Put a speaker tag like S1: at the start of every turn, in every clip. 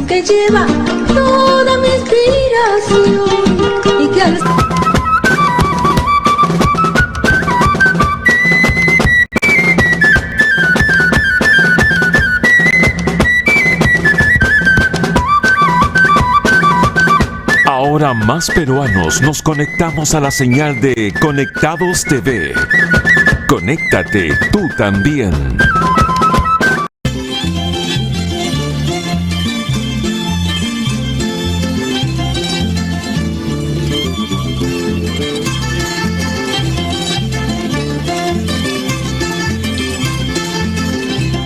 S1: que lleva toda mi inspiración y que al...
S2: Ahora más peruanos nos conectamos a la señal de Conectados TV. Conéctate tú también.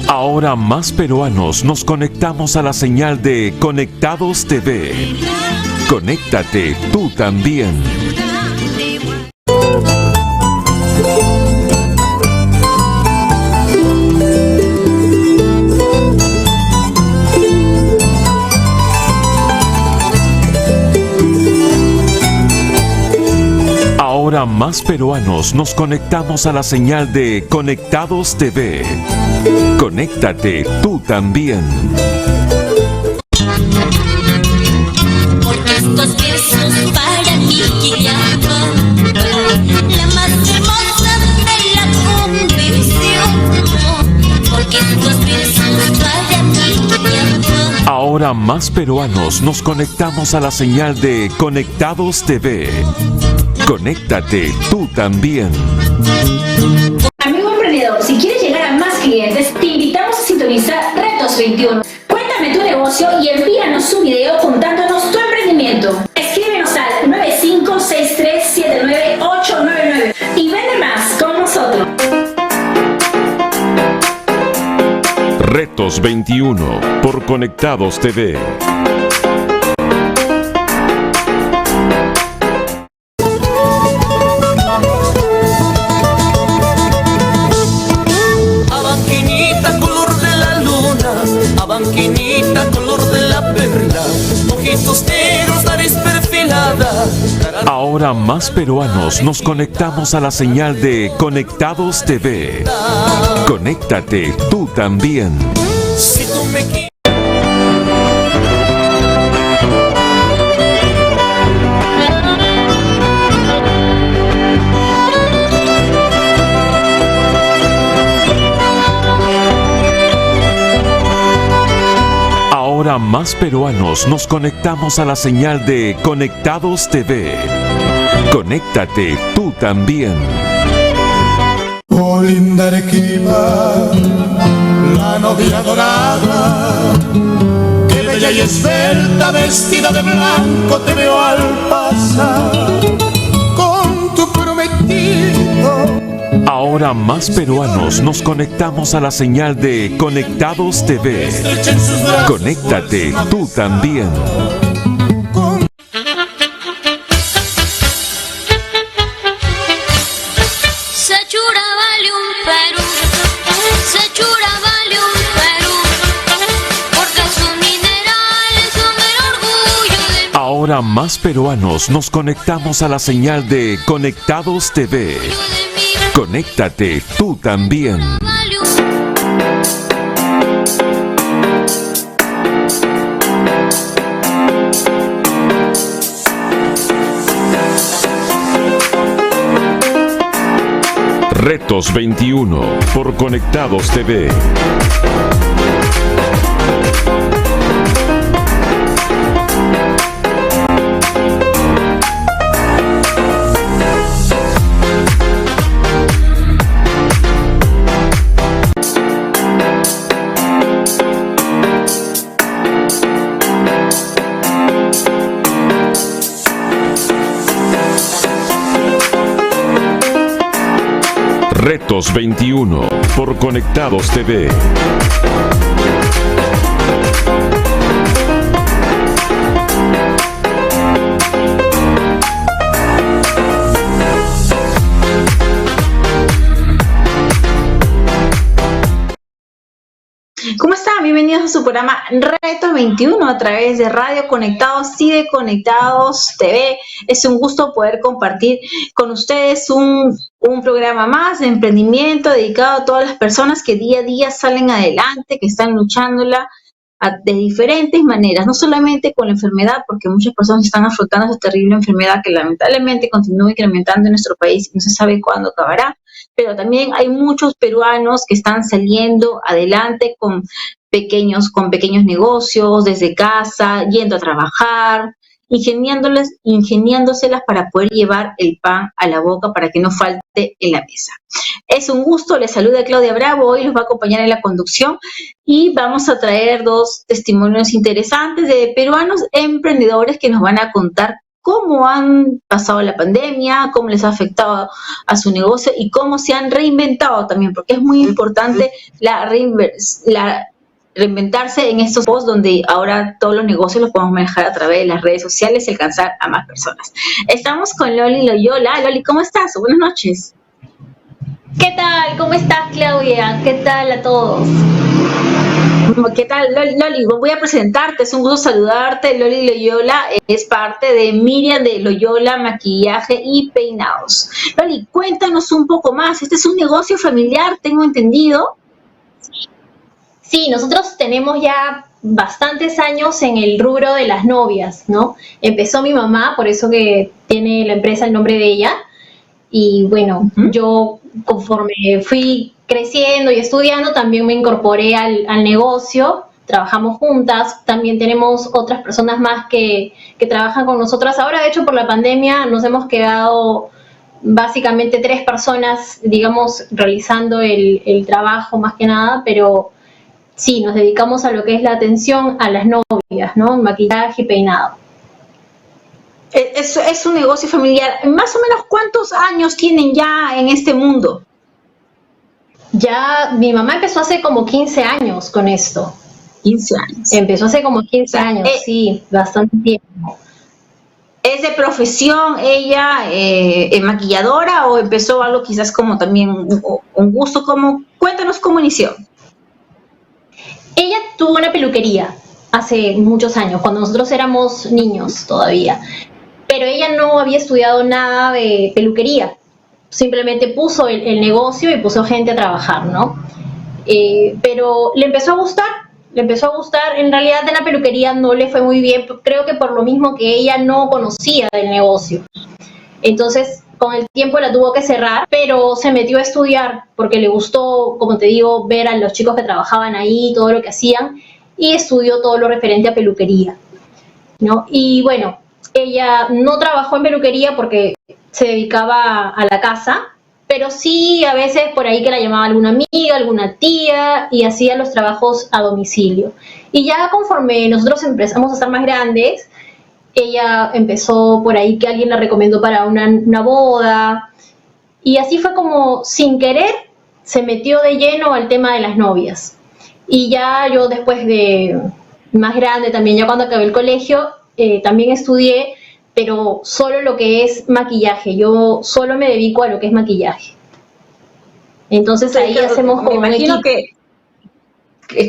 S2: Ahora más peruanos nos conectamos a la señal de Conectados TV. Conéctate tú también. Ahora más peruanos nos conectamos a la señal de Conectados TV. Conéctate tú también.
S3: Porque estos versos para mí guiaban la más hermosa de la convención. Porque estos versos para mí guiaban.
S2: Ahora más peruanos nos conectamos a la señal de Conectados TV. Conéctate tú también.
S4: Amigo emprendedor, si quieres llegar a más clientes, te invitamos a sintonizar Retos 21. Cuéntame tu negocio y envíanos un video contándonos tu emprendimiento. Escríbenos al 9563799899 y vende más con nosotros.
S2: Retos 21 por Conectados TV.
S5: Banquinita, color de la perla, ojitos negros, nariz perfilada.
S2: Ahora más peruanos nos conectamos a la señal de Conectados TV. Conéctate tú también.
S5: Si tú me quieres.
S2: Ahora más peruanos nos conectamos a la señal de Conectados TV. Conéctate tú también.
S6: Oh, linda Arequipa, la novia dorada, que bella y esbelta, vestida de blanco, te veo al pasar con tu prometido.
S2: Ahora más peruanos nos conectamos a la señal de Conectados TV. Conéctate tú también.
S3: Sechura vale un Perú, Sechura vale un Perú, porque sus minerales son el orgullo de mi
S2: Ahora más peruanos nos conectamos a la señal de Conectados TV. Conéctate tú también. Retos 21 por Conectados TV. Retos 21 por Conectados TV.
S4: ¿Cómo están? Bienvenidos a su programa Retos 21 a través de Radio Conectados y de Conectados TV. Es un gusto poder compartir con ustedes un programa más de emprendimiento dedicado a todas las personas que día a día salen adelante, que están luchándola de diferentes maneras, no solamente con la enfermedad, porque muchas personas están afrontando esa terrible enfermedad que lamentablemente continúa incrementando en nuestro país y no se sabe cuándo acabará, pero también hay muchos peruanos que están saliendo adelante con pequeños negocios, desde casa, yendo a trabajar, ingeniándoselas para poder llevar el pan a la boca para que no falte en la mesa. Es un gusto, les saluda Claudia Bravo, hoy los va a acompañar en la conducción y vamos a traer 2 testimonios interesantes de peruanos emprendedores que nos van a contar cómo han pasado la pandemia, cómo les ha afectado a su negocio y cómo se han reinventado también, porque es muy importante reinventarse en estos posts donde ahora todos los negocios los podemos manejar a través de las redes sociales y alcanzar a más personas. Estamos con Loli Loyola. Loli, ¿cómo estás? Buenas noches.
S7: ¿Qué tal? ¿Cómo estás, Claudia? ¿Qué tal a todos?
S4: ¿Qué tal, Loli? Voy a presentarte, es un gusto saludarte. Loli Loyola es parte de Miriam de Loyola Maquillaje y Peinados. Loli, cuéntanos un poco más. Este es un negocio familiar, tengo entendido.
S7: Sí, nosotros tenemos ya bastantes años en el rubro de las novias, ¿no? Empezó mi mamá, por eso que tiene la empresa el nombre de ella. Y bueno, yo conforme fui creciendo y estudiando, también me incorporé al negocio, trabajamos juntas, también tenemos otras personas más que trabajan con nosotras. Ahora, de hecho, por la pandemia nos hemos quedado básicamente 3 personas, digamos, realizando el trabajo más que nada, pero sí, nos dedicamos a lo que es la atención a las novias, ¿no? Maquillaje y peinado.
S4: Es un negocio familiar. Más o menos, ¿cuántos años tienen ya en este mundo?
S7: Ya, mi mamá empezó hace como 15 años con esto.
S4: 15 años.
S7: Empezó hace como 15 años, sí, bastante tiempo.
S4: ¿Es de profesión ella maquilladora o empezó algo quizás como también un gusto? Cuéntanos cómo inició.
S7: Ella tuvo una peluquería hace muchos años, cuando nosotros éramos niños todavía, pero ella no había estudiado nada de peluquería, simplemente puso el negocio y puso gente a trabajar, ¿no? Pero le empezó a gustar, en realidad de la peluquería no le fue muy bien, creo que por lo mismo que ella no conocía del negocio. Entonces, con el tiempo la tuvo que cerrar, pero se metió a estudiar porque le gustó, como te digo, ver a los chicos que trabajaban ahí, todo lo que hacían, y estudió todo lo referente a peluquería, ¿no? Y bueno, ella no trabajó en peluquería porque se dedicaba a la casa, pero sí a veces por ahí que la llamaba alguna amiga, alguna tía, y hacía los trabajos a domicilio. Y ya conforme nosotros empezamos a estar más grandes, ella empezó por ahí que alguien la recomendó para una boda, y así fue como sin querer se metió de lleno al tema de las novias. Y ya yo después de más grande también, ya cuando acabé el colegio, también estudié, pero solo lo que es maquillaje. Yo solo me dedico a lo que es maquillaje. Entonces ahí
S4: claro,
S7: hacemos como
S4: me imagino
S7: un equipo.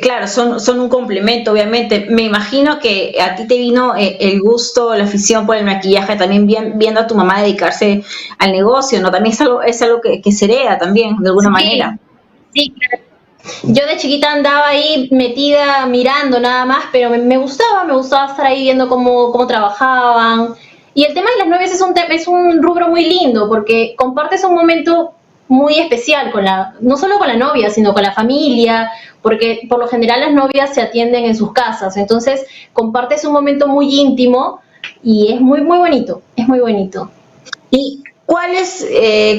S4: Claro, son un complemento, obviamente. Me imagino que a ti te vino el gusto, la afición por el maquillaje, también viendo a tu mamá dedicarse al negocio, ¿no? También es algo que se hereda también, de alguna manera.
S7: Sí, claro. Yo de chiquita andaba ahí metida mirando nada más, pero me gustaba estar ahí viendo cómo trabajaban. Y el tema de las novias es un rubro muy lindo, porque compartes un momento muy especial no solo con la novia, sino con la familia, porque por lo general las novias se atienden en sus casas, entonces compartes un momento muy íntimo y es muy, muy bonito, es muy bonito.
S4: ¿Y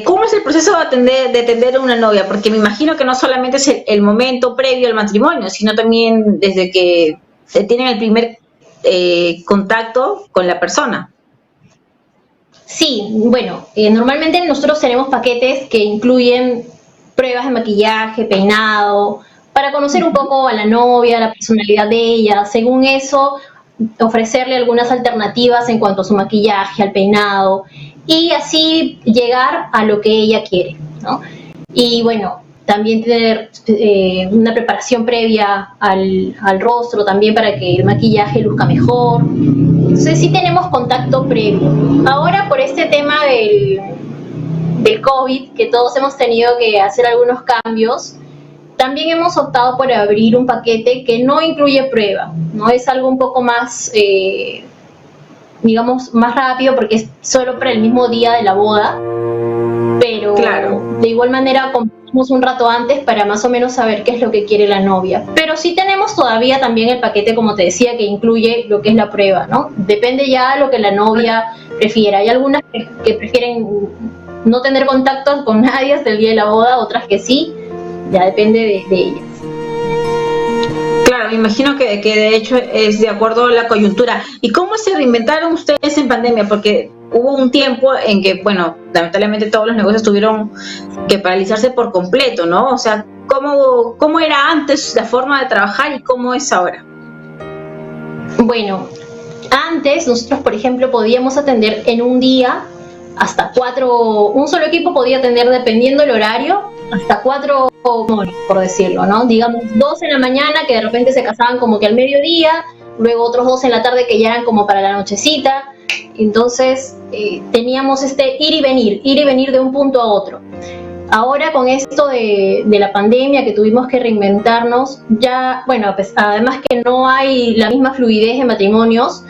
S4: cómo es el proceso de atender a una novia? Porque me imagino que no solamente es el momento previo al matrimonio, sino también desde que se tienen el primer contacto con la persona.
S7: Sí, bueno, normalmente nosotros tenemos paquetes que incluyen pruebas de maquillaje, peinado, para conocer un poco a la novia, la personalidad de ella. Según eso, ofrecerle algunas alternativas en cuanto a su maquillaje, al peinado, y así llegar a lo que ella quiere, ¿no? Y bueno, también tener una preparación previa al rostro también para que el maquillaje luzca mejor. Entonces sí tenemos contacto previo. Ahora por este tema del COVID, que todos hemos tenido que hacer algunos cambios, también hemos optado por abrir un paquete que no incluye prueba, ¿no? Es algo un poco más, digamos, más rápido porque es solo para el mismo día de la boda, pero
S4: Claro.
S7: de igual manera compramos un rato antes para más o menos saber qué es lo que quiere la novia. Pero sí tenemos todavía también el paquete, como te decía, que incluye lo que es la prueba, ¿no? Depende ya de lo que la novia prefiera. Hay algunas que prefieren no tener contacto con nadie hasta el día de la boda, otras que sí, ya depende de ellas.
S4: Claro, me imagino que de hecho es de acuerdo a la coyuntura. ¿Y cómo se reinventaron ustedes en pandemia? Porque hubo un tiempo en que, bueno, lamentablemente todos los negocios tuvieron que paralizarse por completo, ¿no? O sea, ¿cómo era antes la forma de trabajar y cómo es ahora?
S7: Bueno, antes nosotros, por ejemplo, podíamos atender en un día hasta 4, un solo equipo podía atender, dependiendo del horario, hasta 4 morning, por decirlo, ¿no? Digamos 2 en la mañana que de repente se casaban como que al mediodía, luego otros 2 en la tarde que ya eran como para la nochecita. Entonces teníamos ir y venir de un punto a otro. Ahora con esto de la pandemia, que tuvimos que reinventarnos, ya, bueno, pues, además que no hay la misma fluidez en matrimonios,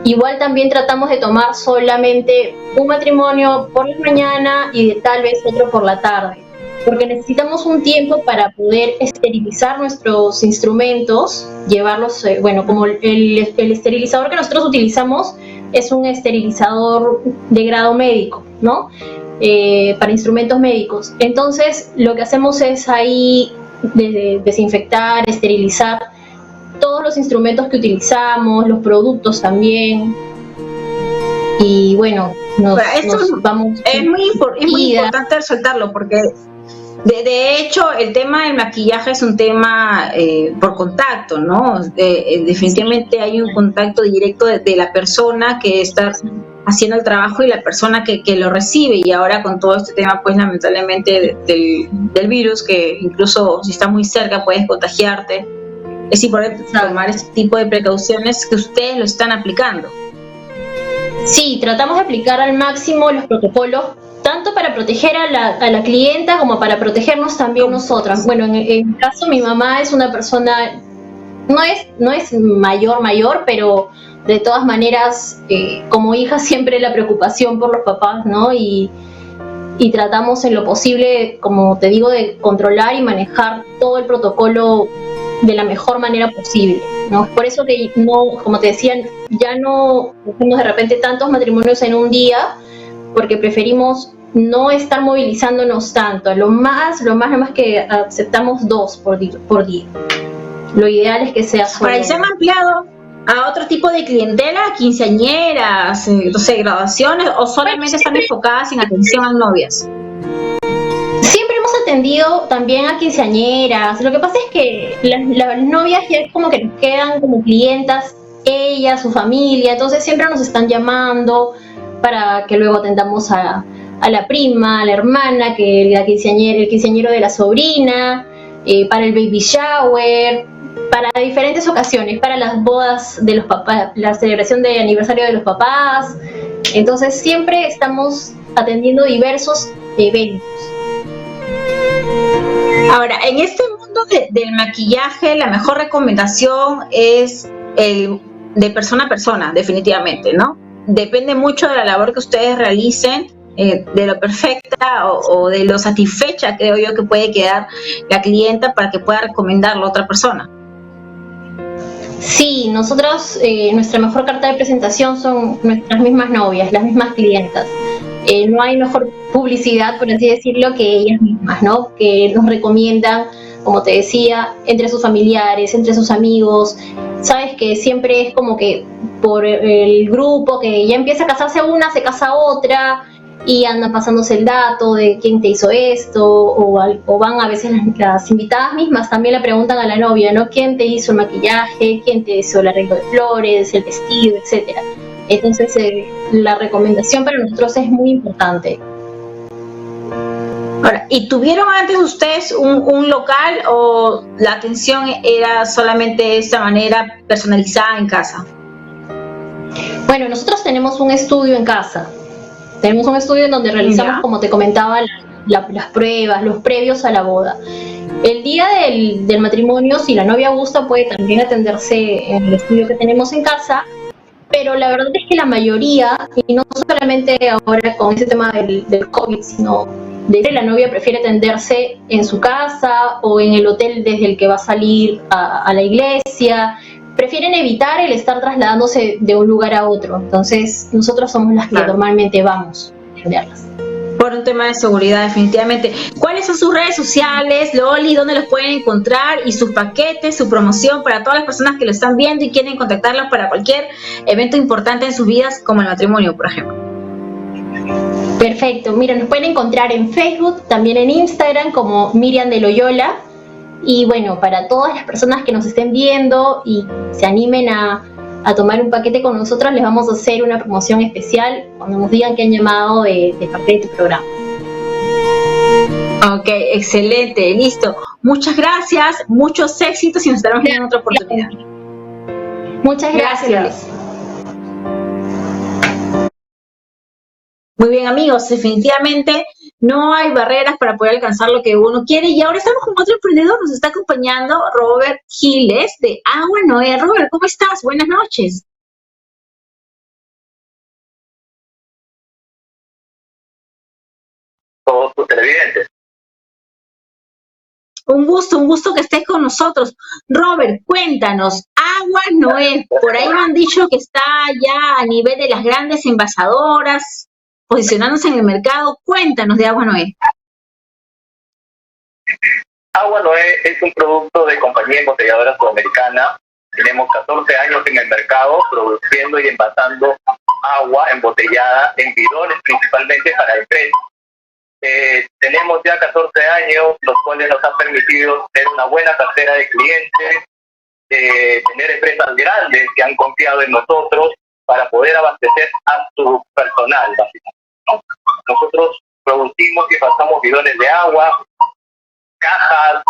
S7: igual también tratamos de tomar solamente un matrimonio por la mañana y tal vez otro por la tarde, porque necesitamos un tiempo para poder esterilizar nuestros instrumentos, llevarlos, bueno, como el esterilizador que nosotros utilizamos es un esterilizador de grado médico, ¿no? Para instrumentos médicos. Entonces, lo que hacemos es ahí desinfectar, esterilizar todos los instrumentos que utilizamos, los productos también. Y bueno, nos vamos.
S4: Es muy importante resaltarlo porque de hecho el tema del maquillaje es un tema por contacto, ¿no? Definitivamente hay un contacto directo de la persona que está haciendo el trabajo y la persona que lo recibe, y ahora con todo este tema, pues lamentablemente del virus, que incluso si está muy cerca puedes contagiarte, es importante tomar este tipo de precauciones que ustedes lo están aplicando.
S7: Sí, tratamos de aplicar al máximo los protocolos, tanto para proteger a la clienta como para protegernos también nosotras. Bueno, en mi caso, mi mamá es una persona, no es mayor, pero de todas maneras, como hija, siempre la preocupación por los papás, ¿no? Y tratamos en lo posible, como te digo, de controlar y manejar todo el protocolo de la mejor manera posible, ¿no? Por eso que no, como te decía, ya no hacemos de repente tantos matrimonios en un día, porque preferimos no estar movilizándonos tanto. Lo más que aceptamos 2 por día. Lo ideal es que sea solo.
S4: Ahora, ¿y se han ampliado a otro tipo de clientela, quinceañeras, no sé, graduaciones, o solamente están enfocadas en atención a novias?
S7: Siempre hemos atendido también a quinceañeras. Lo que pasa es que las novias ya es como que nos quedan como clientas, ella, su familia, entonces siempre nos están llamando para que luego atendamos a la prima, a la hermana, que el quinceañero de la sobrina, para el baby shower, para diferentes ocasiones, para las bodas de los papás, la celebración de aniversario de los papás. Entonces siempre estamos atendiendo diversos eventos.
S4: Ahora, en este mundo del maquillaje, la mejor recomendación es el de persona a persona, definitivamente, ¿no? Depende mucho de la labor que ustedes realicen, de lo perfecta o de lo satisfecha, creo yo, que puede quedar la clienta para que pueda recomendarlo a otra persona.
S7: Sí, nosotros, nuestra mejor carta de presentación son nuestras mismas novias, las mismas clientas. No hay mejor publicidad, por así decirlo, que ellas mismas, ¿no? Que nos recomiendan, como te decía, entre sus familiares, entre sus amigos. Sabes que siempre es como que por el grupo que ya empieza a casarse una, se casa otra, y andan pasándose el dato de quién te hizo esto, o van a veces las invitadas mismas también le preguntan a la novia, ¿no? ¿Quién te hizo el maquillaje? ¿Quién te hizo el arreglo de flores, el vestido, etcétera? Entonces la recomendación para nosotros es muy importante.
S4: Ahora, ¿y tuvieron antes ustedes un local o la atención era solamente de esta manera personalizada en casa?
S7: Bueno, nosotros tenemos un estudio en casa. Tenemos un estudio en donde realizamos, como te comentaba, las pruebas, los previos a la boda. El día del matrimonio, si la novia gusta, puede también atenderse en el estudio que tenemos en casa, pero la verdad es que la mayoría, y no solamente ahora con ese tema del COVID, sino de que la novia prefiere atenderse en su casa o en el hotel desde el que va a salir a la iglesia. Prefieren evitar el estar trasladándose de un lugar a otro. Entonces, nosotros somos las que
S8: Claro.
S7: normalmente vamos a atenderlas.
S8: Por un tema de seguridad, definitivamente. ¿Cuáles son sus redes sociales, Loli? ¿Dónde los pueden encontrar? Y sus paquetes, su promoción para todas las personas que lo están viendo y quieren contactarlos para cualquier evento importante en sus vidas, como el matrimonio, por ejemplo.
S7: Perfecto. Mira, nos pueden encontrar en Facebook, también en Instagram como Miriam de Loyola. Y bueno, para todas las personas que nos estén viendo y se animen a tomar un paquete con nosotros, les vamos a hacer una promoción especial cuando nos digan que han llamado de parte de tu programa.
S8: Ok, excelente, listo. Muchas gracias, muchos éxitos y nos estaremos viendo en otra oportunidad.
S7: Muchas gracias.
S8: Muy bien, amigos, definitivamente no hay barreras para poder alcanzar lo que uno quiere. Y ahora estamos con otro emprendedor, nos está acompañando Robert Giles de Agua Noé. Robert, ¿cómo estás? Buenas noches.
S9: Todos sus televidentes.
S8: Un gusto que estés con nosotros. Robert, cuéntanos, Agua Noé, por ahí me han dicho que está ya a nivel de las grandes envasadoras, posicionándose en el mercado. Cuéntanos de Agua Noé.
S9: Agua Noé es un producto de compañía embotelladora sudamericana. Tenemos 14 años en el mercado produciendo y envasando agua embotellada en bidones principalmente para empresas. Tenemos ya 14 años, los cuales nos han permitido tener una buena cartera de clientes, tener empresas grandes que han confiado en nosotros para poder abastecer a su personal, básicamente, ¿no? Nosotros producimos y pasamos bidones de agua, cajas,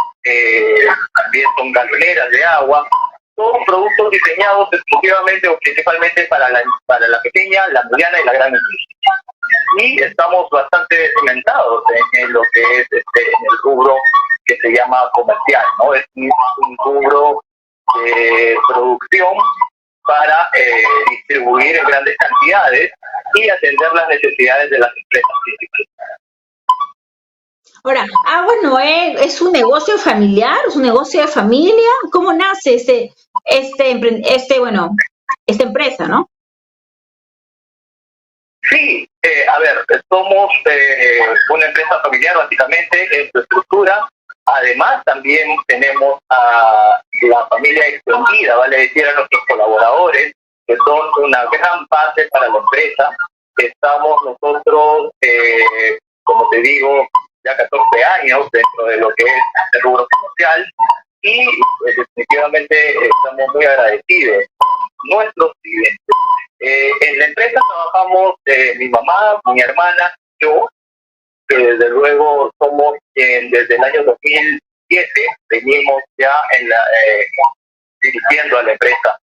S9: también son galoneras de agua, todos productos diseñados exclusivamente o principalmente para la pequeña, la mediana y la gran empresa. Y estamos bastante cimentados en lo que es en el rubro que se llama comercial, ¿no? Es un rubro de producción para distribuir en grandes cantidades y atender las necesidades de las empresas principales.
S8: Ahora, Agua Noé es un negocio familiar, es un negocio de familia. ¿Cómo nace esta empresa, no?
S9: Sí, a ver, somos una empresa familiar básicamente en su estructura. Además, también tenemos a la familia extendida, vale decir, a nuestros colaboradores, que son una gran base para la empresa. Estamos nosotros, como te digo, ya 14 años dentro de lo que es el rubro comercial y definitivamente estamos muy agradecidos. Nuestros clientes. En la empresa trabajamos mi mamá, mi hermana, yo, que desde luego somos desde el año 2007, venimos ya dirigiendo a la empresa.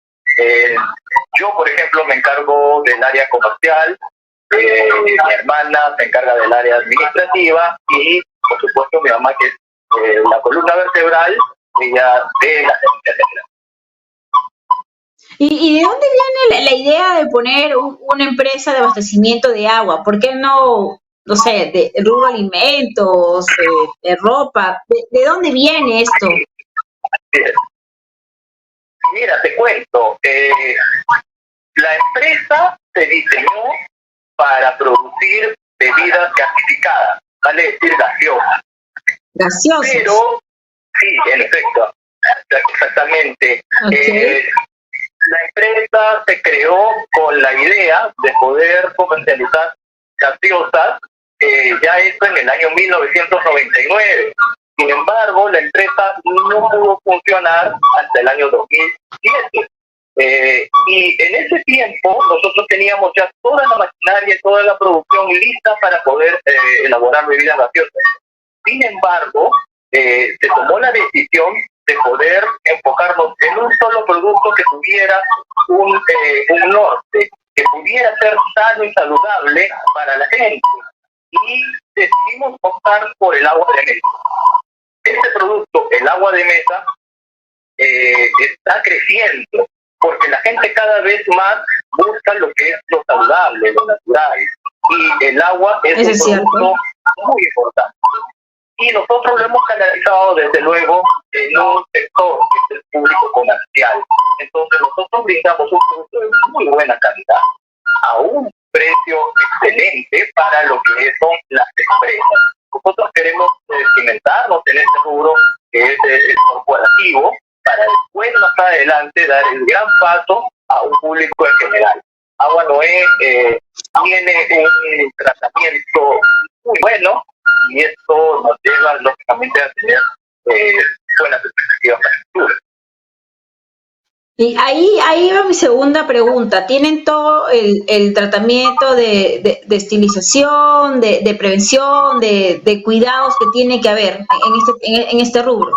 S9: Yo, por ejemplo, me encargo del área comercial, mi hermana se encarga del área administrativa y, por supuesto, mi mamá, que es la columna vertebral, ella de la gerencia.
S8: ¿Y de dónde viene la idea de poner una empresa de abastecimiento de agua? ¿Por qué no sé, de rubro alimentos, de ropa? ¿De dónde viene esto?
S9: Mira, te cuento, la empresa se diseñó para producir bebidas gasificadas, vale decir gaseosas.
S8: Gaseosas.
S9: Pero, sí, en efecto, exactamente.
S8: Okay.
S9: La empresa se creó con la idea de poder comercializar gaseosas, ya esto en el año 1999. Sin embargo, la empresa no pudo funcionar hasta el año 2007. Y en ese tiempo nosotros teníamos ya toda la maquinaria, toda la producción lista para poder elaborar bebidas gaseosas. Sin embargo, se tomó la decisión de poder enfocarnos en un solo producto que tuviera un norte, que pudiera ser sano y saludable para la gente. Y decidimos optar por el agua de mesa. Este producto, el agua de mesa, está creciendo porque la gente cada vez más busca lo que es lo saludable, lo natural, y el agua es
S8: Eso
S9: un
S8: es cierto.
S9: producto muy importante. Y nosotros lo hemos canalizado desde luego en un sector que es el público comercial. Entonces nosotros brindamos un producto de muy buena calidad a un precio excelente para lo que son las empresas. Nosotros queremos cimentarnos en este rubro que es el corporativo, para después más adelante dar el gran paso a un público en general. Agua Noé tiene un tratamiento muy bueno y esto nos lleva lógicamente a tener buenas perspectivas para el futuro.
S8: Y ahí va mi segunda pregunta. ¿Tienen todo el tratamiento de estilización, de prevención, de cuidados que tiene que haber en este rubro?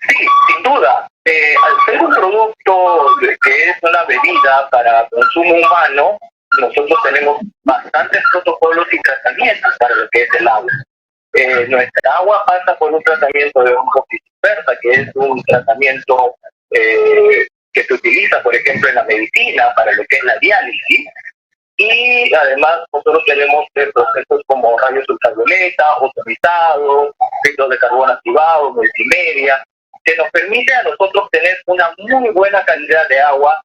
S9: Sí, sin duda. Al ser un producto que es una bebida para consumo humano, nosotros tenemos bastantes protocolos y tratamientos para lo que es el agua. Nuestra agua pasa por un tratamiento de oncodispersa, que es un tratamiento que se utiliza, por ejemplo, en la medicina para lo que es la diálisis. Y además nosotros tenemos procesos como rayos ultravioleta, ozonizado, filtros de carbono activado, multimedia, que nos permite a nosotros tener una muy buena calidad de agua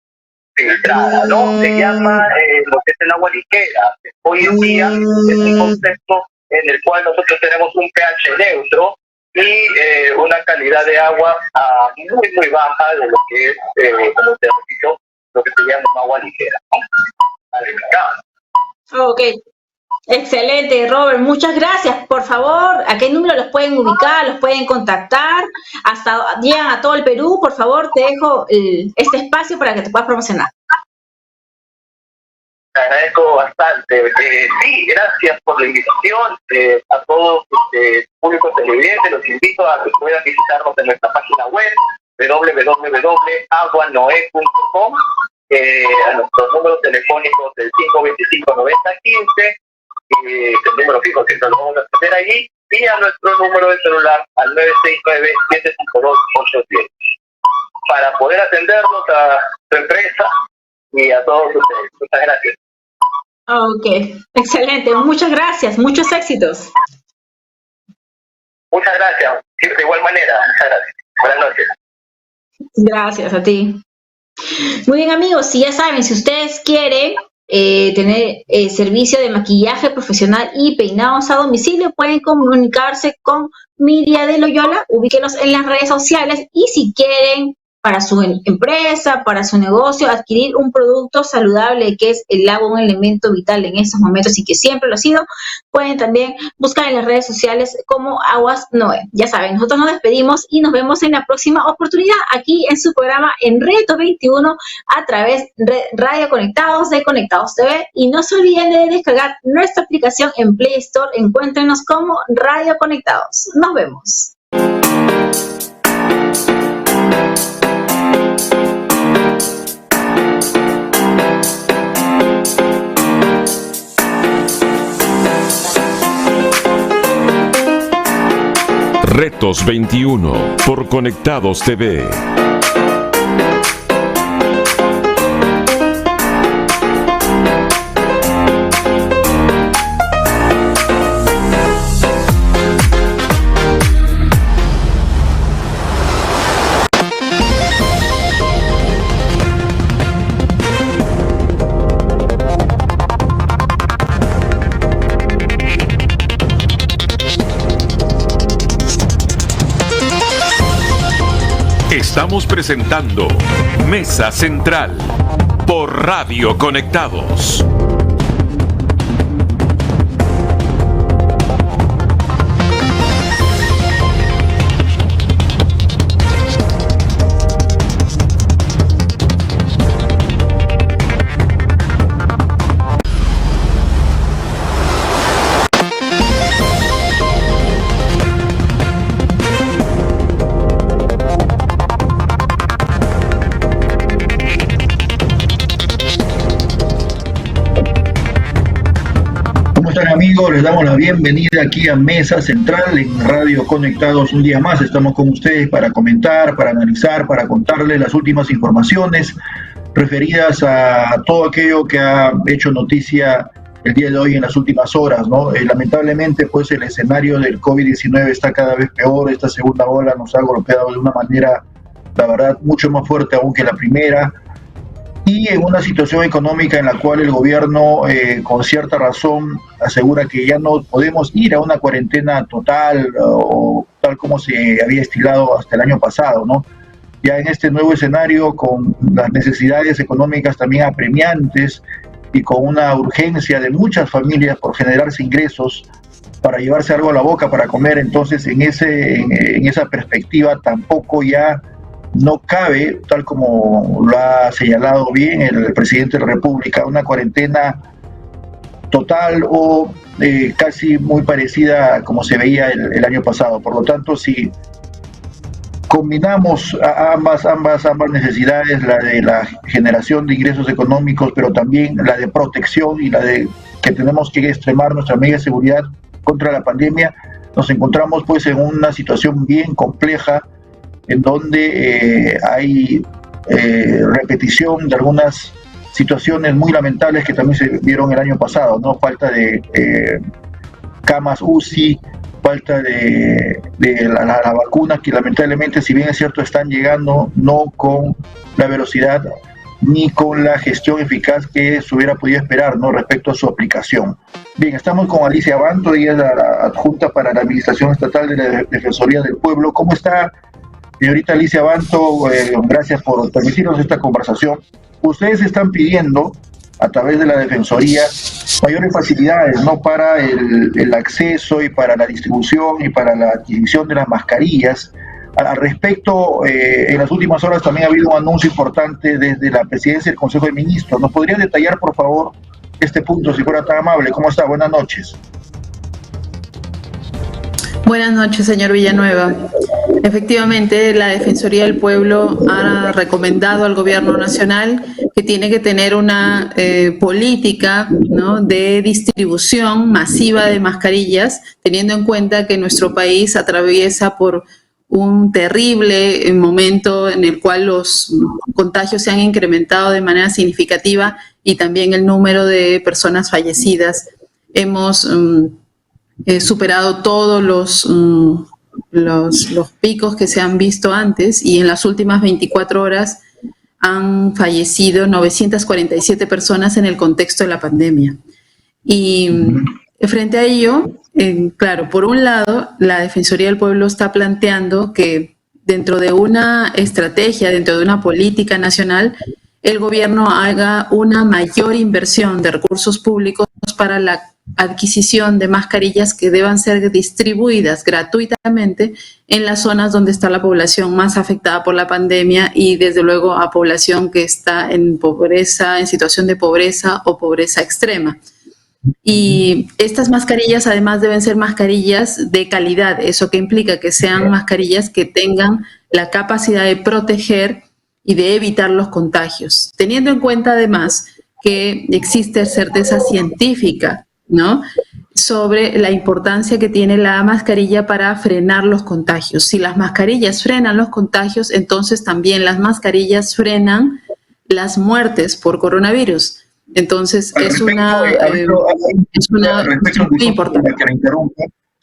S9: filtrada, ¿no? Se llama lo que es el agua ligera. Hoy en día es un concepto en el cual nosotros tenemos un pH neutro y una calidad de agua muy, muy baja de lo que es, como te repito, lo que se llama agua ligera, ¿no?
S8: Ok. Excelente, Robert, muchas gracias. Por favor, ¿a qué número los pueden ubicar? ¿Los pueden contactar? Hasta llegan a todo el Perú. Por favor, te dejo este espacio para que te puedas promocionar.
S9: Te agradezco bastante. Sí, gracias por la invitación. A todos públicos televidentes, los invito a que puedan visitarnos en nuestra página web www.aguanoe.com, a nuestros números telefónicos del 525-9015, el número fijo que nos vamos a hacer allí, y a nuestro número de celular al 969-752-810, para poder atendernos a su empresa y a todos ustedes. Muchas gracias.
S8: Ok, excelente, muchas gracias, muchos éxitos.
S9: Muchas gracias, de igual manera, muchas gracias. Buenas noches.
S8: Gracias a ti. Muy bien, amigos, si ya saben, si ustedes quieren tener servicio de maquillaje profesional y peinados a domicilio, pueden comunicarse con Miria de Loyola, ubíquenos en las redes sociales, y si quieren para su empresa, para su negocio, adquirir un producto saludable que es el agua, un elemento vital en estos momentos y que siempre lo ha sido, pueden también buscar en las redes sociales como Aguas Noé. Ya saben, nosotros nos despedimos y nos vemos en la próxima oportunidad aquí en su programa en Reto 21 a través de Radio Conectados de Conectados TV, y no se olviden de descargar nuestra aplicación en Play Store. Encuéntrenos como Radio Conectados. Nos vemos.
S2: Retos 21 por Conectados TV. Estamos presentando Mesa Central por Radio Conectados.
S10: están, amigos? Les damos la bienvenida aquí a Mesa Central en Radio Conectados. Un día más estamos con ustedes para comentar, para analizar, para contarles las últimas informaciones referidas a todo aquello que ha hecho noticia el día de hoy en las últimas horas, ¿no? Lamentablemente, pues el escenario del COVID-19 está cada vez peor. Esta segunda ola nos ha golpeado de una manera, la verdad, mucho más fuerte aún que la primera, y en una situación económica en la cual el gobierno, con cierta razón, asegura que ya no podemos ir a una cuarentena total o tal como se había estilado hasta el año pasado, ¿no? Ya en este nuevo escenario, con las necesidades económicas también apremiantes y con una urgencia de muchas familias por generarse ingresos para llevarse algo a la boca para comer, entonces en esa perspectiva tampoco ya no cabe, tal como lo ha señalado bien el presidente de la República, una cuarentena total o casi muy parecida a como se veía el año pasado. Por lo tanto, si combinamos ambas necesidades, la de la generación de ingresos económicos, pero también la de protección y la de que tenemos que extremar nuestra medida de seguridad contra la pandemia, nos encontramos pues en una situación bien compleja en donde hay repetición de algunas situaciones muy lamentables que también se vieron el año pasado, ¿no? Falta de camas UCI, falta de la vacuna, que lamentablemente, si bien es cierto, están llegando no con la velocidad ni con la gestión eficaz que se hubiera podido esperar, ¿no?, respecto a su aplicación. Bien, estamos con Alicia Abanto, ella es la adjunta para la Administración Estatal de la Defensoría del Pueblo. ¿Cómo está, señorita Alicia Abanto? Gracias por permitirnos esta conversación. Ustedes están pidiendo, a través de la Defensoría, mayores facilidades, ¿no?, para el acceso y para la distribución y para la adquisición de las mascarillas. Al respecto, en las últimas horas también ha habido un anuncio importante desde la Presidencia del Consejo de Ministros. ¿Nos podría detallar, por favor, este punto, si fuera tan amable? ¿Cómo está? Buenas noches.
S11: Buenas noches, señor Villanueva. Efectivamente, la Defensoría del Pueblo ha recomendado al Gobierno Nacional que tiene que tener una política, ¿no?, de distribución masiva de mascarillas, teniendo en cuenta que nuestro país atraviesa por un terrible momento en el cual los contagios se han incrementado de manera significativa y también el número de personas fallecidas. Hemos superado todos los picos que se han visto antes, y en las últimas 24 horas han fallecido 947 personas en el contexto de la pandemia. Y frente a ello, claro, por un lado, la Defensoría del Pueblo está planteando que dentro de una estrategia, dentro de una política nacional, el gobierno haga una mayor inversión de recursos públicos para la adquisición de mascarillas que deban ser distribuidas gratuitamente en las zonas donde está la población más afectada por la pandemia, y desde luego a población que está en pobreza, en situación de pobreza o pobreza extrema. Y estas mascarillas además deben ser mascarillas de calidad, eso que implica que sean mascarillas que tengan la capacidad de proteger y de evitar los contagios, teniendo en cuenta además que existe certeza científica, ¿no?, sobre la importancia que tiene la mascarilla para frenar los contagios. Si las mascarillas frenan los contagios, entonces también las mascarillas frenan las muertes por coronavirus. Entonces es una muy importante.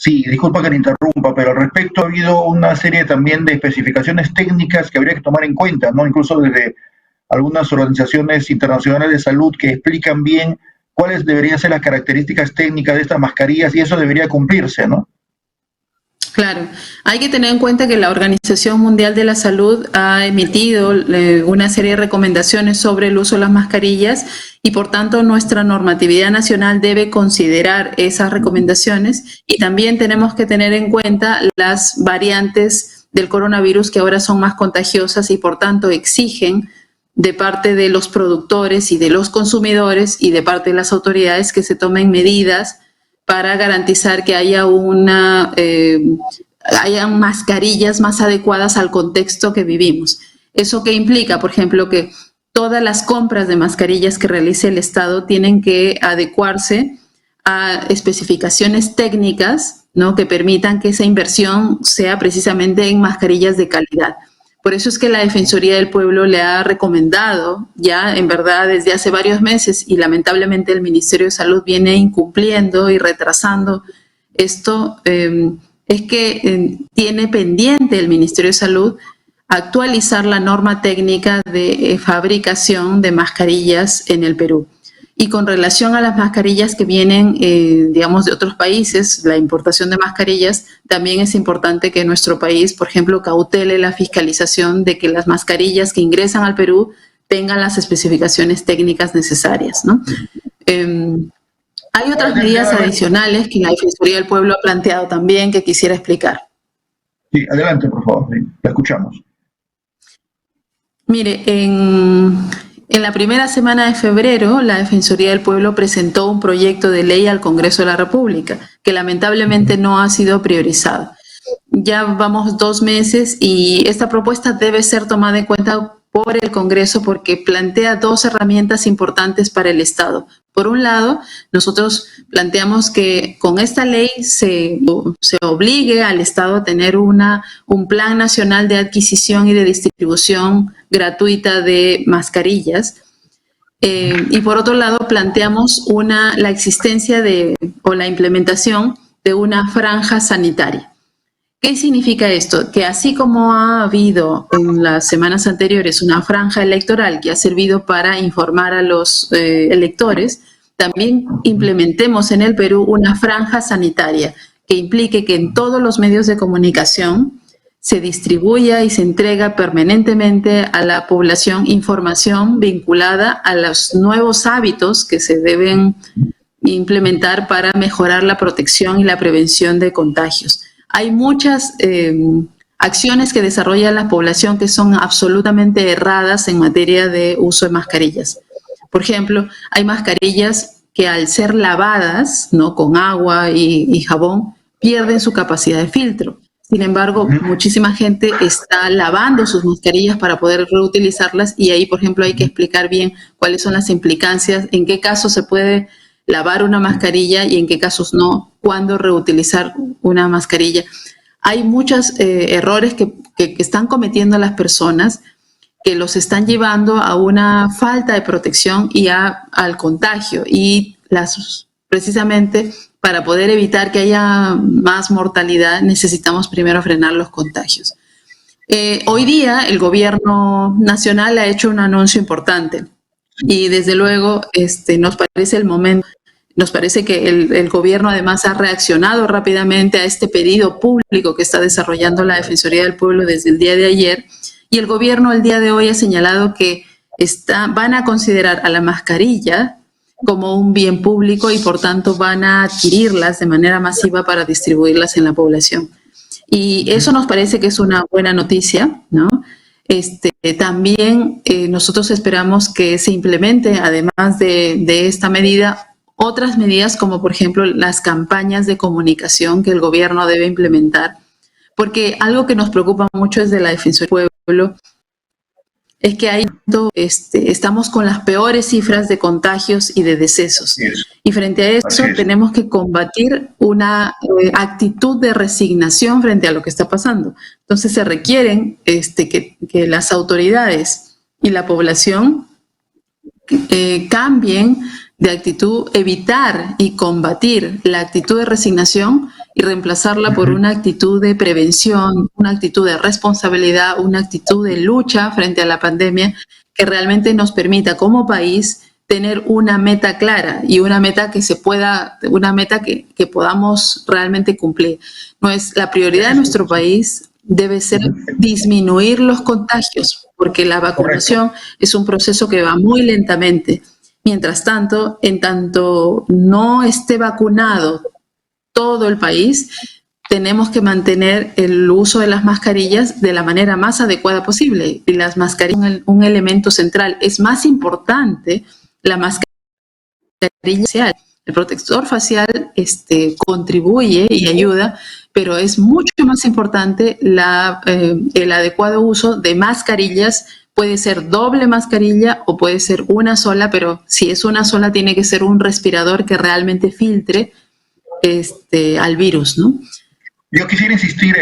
S10: Sí, disculpa que le interrumpa, pero al respecto ha habido una serie también de especificaciones técnicas que habría que tomar en cuenta, ¿no?, incluso desde algunas organizaciones internacionales de salud que explican bien cuáles deberían ser las características técnicas de estas mascarillas, y eso debería cumplirse, ¿no?
S11: Claro, hay que tener en cuenta que la Organización Mundial de la Salud ha emitido una serie de recomendaciones sobre el uso de las mascarillas, y por tanto nuestra normatividad nacional debe considerar esas recomendaciones, y también tenemos que tener en cuenta las variantes del coronavirus que ahora son más contagiosas y por tanto exigen de parte de los productores y de los consumidores y de parte de las autoridades que se tomen medidas para garantizar que haya hayan mascarillas más adecuadas al contexto que vivimos. ¿Eso qué implica? Por ejemplo, que todas las compras de mascarillas que realice el Estado tienen que adecuarse a especificaciones técnicas, ¿no?, que permitan que esa inversión sea precisamente en mascarillas de calidad. Por eso es que la Defensoría del Pueblo le ha recomendado ya, en verdad, desde hace varios meses, y lamentablemente el Ministerio de Salud viene incumpliendo y retrasando esto, es que tiene pendiente el Ministerio de Salud actualizar la norma técnica de fabricación de mascarillas en el Perú. Y con relación a las mascarillas que vienen, digamos, de otros países, la importación de mascarillas, también es importante que nuestro país, por ejemplo, cautele la fiscalización de que las mascarillas que ingresan al Perú tengan las especificaciones técnicas necesarias, ¿no? Hay otras medidas adicionales que la Defensoría del Pueblo ha planteado también que quisiera explicar.
S10: Sí, adelante, por favor, la escuchamos.
S11: Mire, en la primera semana de febrero, la Defensoría del Pueblo presentó un proyecto de ley al Congreso de la República, que lamentablemente no ha sido priorizado. Ya vamos 2 meses y esta propuesta debe ser tomada en cuenta por el Congreso porque plantea 2 herramientas importantes para el Estado. Por un lado, nosotros planteamos que con esta ley se obligue al Estado a tener un plan nacional de adquisición y de distribución gratuita de mascarillas. Y por otro lado, planteamos la existencia o la implementación de una franja sanitaria. ¿Qué significa esto? Que así como ha habido en las semanas anteriores una franja electoral que ha servido para informar a los electores, también implementemos en el Perú una franja sanitaria que implique que en todos los medios de comunicación se distribuya y se entrega permanentemente a la población información vinculada a los nuevos hábitos que se deben implementar para mejorar la protección y la prevención de contagios. Hay muchas acciones que desarrolla la población que son absolutamente erradas en materia de uso de mascarillas. Por ejemplo, hay mascarillas que al ser lavadas, ¿no?, con agua y jabón, pierden su capacidad de filtro. Sin embargo, muchísima gente está lavando sus mascarillas para poder reutilizarlas y ahí, por ejemplo, hay que explicar bien cuáles son las implicancias, en qué casos se puede lavar una mascarilla y en qué casos no, cuándo reutilizar una mascarilla. Hay muchos errores que están cometiendo las personas que los están llevando a una falta de protección y al contagio. Y precisamente para poder evitar que haya más mortalidad necesitamos primero frenar los contagios. Hoy día el gobierno nacional ha hecho un anuncio importante y desde luego nos parece el momento. Nos parece que el gobierno además ha reaccionado rápidamente a este pedido público que está desarrollando la Defensoría del Pueblo desde el día de ayer y el gobierno el día de hoy ha señalado que van a considerar a la mascarilla como un bien público y por tanto van a adquirirlas de manera masiva para distribuirlas en la población. Y eso nos parece que es una buena noticia, ¿no? También nosotros esperamos que se implemente, además de esta medida, otras medidas como por ejemplo las campañas de comunicación que el gobierno debe implementar, porque algo que nos preocupa mucho desde la Defensoría del Pueblo es que estamos con las peores cifras de contagios y de decesos. Y frente a eso tenemos que combatir una actitud de resignación frente a lo que está pasando. Entonces se requieren que las autoridades y la población cambien de actitud, evitar y combatir la actitud de resignación y reemplazarla por una actitud de prevención, una actitud de responsabilidad, una actitud de lucha frente a la pandemia que realmente nos permita como país tener una meta clara y una meta que que podamos realmente cumplir. La prioridad de nuestro país debe ser disminuir los contagios, porque la vacunación es un proceso que va muy lentamente. Mientras tanto, en tanto no esté vacunado todo el país, tenemos que mantener el uso de las mascarillas de la manera más adecuada posible. Y las mascarillas son un elemento central. Es más importante la mascarilla facial. El protector facial contribuye y ayuda, pero es mucho más importante el adecuado uso de mascarillas Puede ser doble mascarilla o puede ser una sola, pero si es una sola tiene que ser un respirador que realmente filtre al virus, ¿no?
S10: Yo quisiera insistir,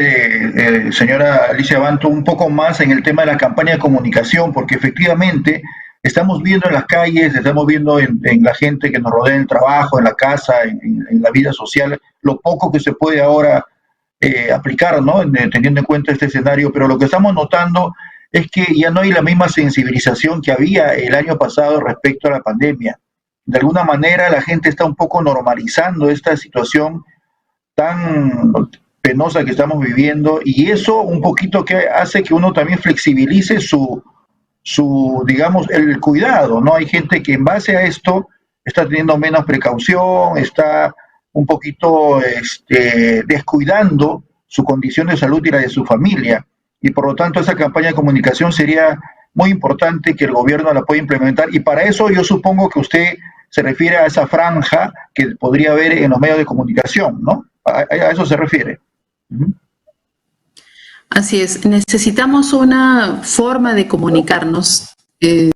S10: señora Alicia Banto, un poco más en el tema de la campaña de comunicación, porque efectivamente estamos viendo en las calles, estamos viendo en la gente que nos rodea en el trabajo, en la casa, en la vida social, lo poco que se puede ahora aplicar, ¿no? Teniendo en cuenta este escenario, pero lo que estamos notando es que ya no hay la misma sensibilización que había el año pasado respecto a la pandemia. De alguna manera la gente está un poco normalizando esta situación tan penosa que estamos viviendo, y eso un poquito que hace que uno también flexibilice su digamos, el cuidado, ¿no? Hay gente que en base a esto está teniendo menos precaución, está un poquito descuidando su condición de salud y la de su familia, y por lo tanto esa campaña de comunicación sería muy importante que el gobierno la pueda implementar, y para eso yo supongo que usted se refiere a esa franja que podría haber en los medios de comunicación, ¿no? A eso se refiere.
S11: Así es, necesitamos una forma de comunicarnos y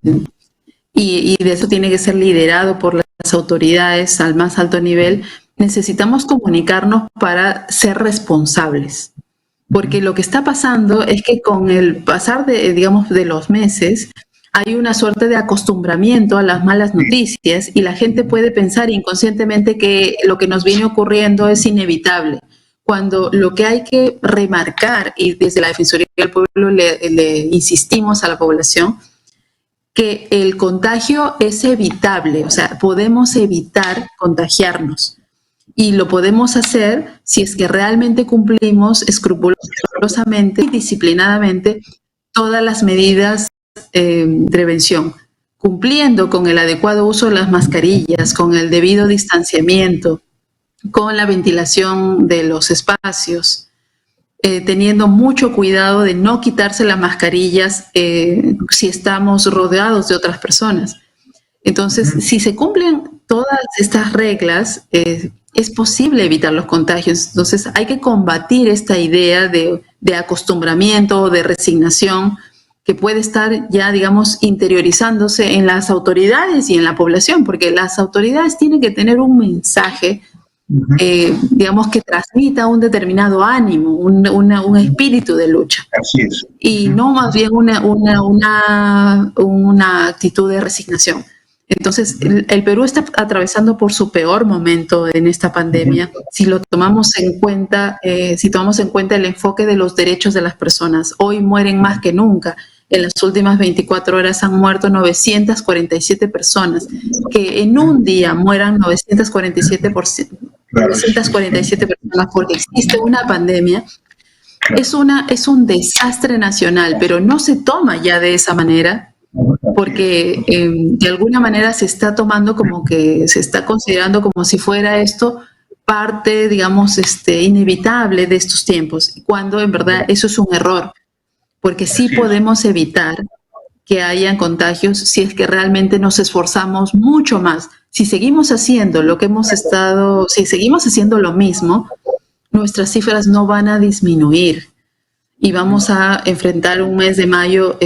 S11: de eso tiene que ser liderado por las autoridades al más alto nivel. Necesitamos comunicarnos para ser responsables, porque lo que está pasando es que con el pasar de los meses hay una suerte de acostumbramiento a las malas noticias y la gente puede pensar inconscientemente que lo que nos viene ocurriendo es inevitable, cuando lo que hay que remarcar, y desde la Defensoría del Pueblo le insistimos a la población, que el contagio es evitable, o sea, podemos evitar contagiarnos. Y lo podemos hacer si es que realmente cumplimos escrupulosamente y disciplinadamente todas las medidas de prevención, cumpliendo con el adecuado uso de las mascarillas, con el debido distanciamiento, con la ventilación de los espacios, teniendo mucho cuidado de no quitarse las mascarillas si estamos rodeados de otras personas. Entonces, si se cumplen todas estas reglas, es posible evitar los contagios. Entonces, hay que combatir esta idea de acostumbramiento o de resignación que puede estar ya, digamos, interiorizándose en las autoridades y en la población, porque las autoridades tienen que tener un mensaje digamos, que transmita un determinado ánimo, un espíritu de lucha.
S10: Así es.
S11: Y no más bien una actitud de resignación. Entonces, el Perú está atravesando por su peor momento en esta pandemia, si lo tomamos en cuenta, el enfoque de los derechos de las personas. Hoy mueren más que nunca. En las últimas 24 horas han muerto 947 personas. Que en un día mueran 947 personas porque existe una pandemia, es un desastre nacional, pero no se toma ya de esa manera, porque de alguna manera se está tomando como que se está considerando como si fuera esto parte, digamos, inevitable de estos tiempos, cuando en verdad eso es un error, porque sí podemos evitar que hayan contagios si es que realmente nos esforzamos mucho más. Si seguimos haciendo lo que si seguimos haciendo lo mismo, nuestras cifras no van a disminuir y vamos a enfrentar un mes de mayo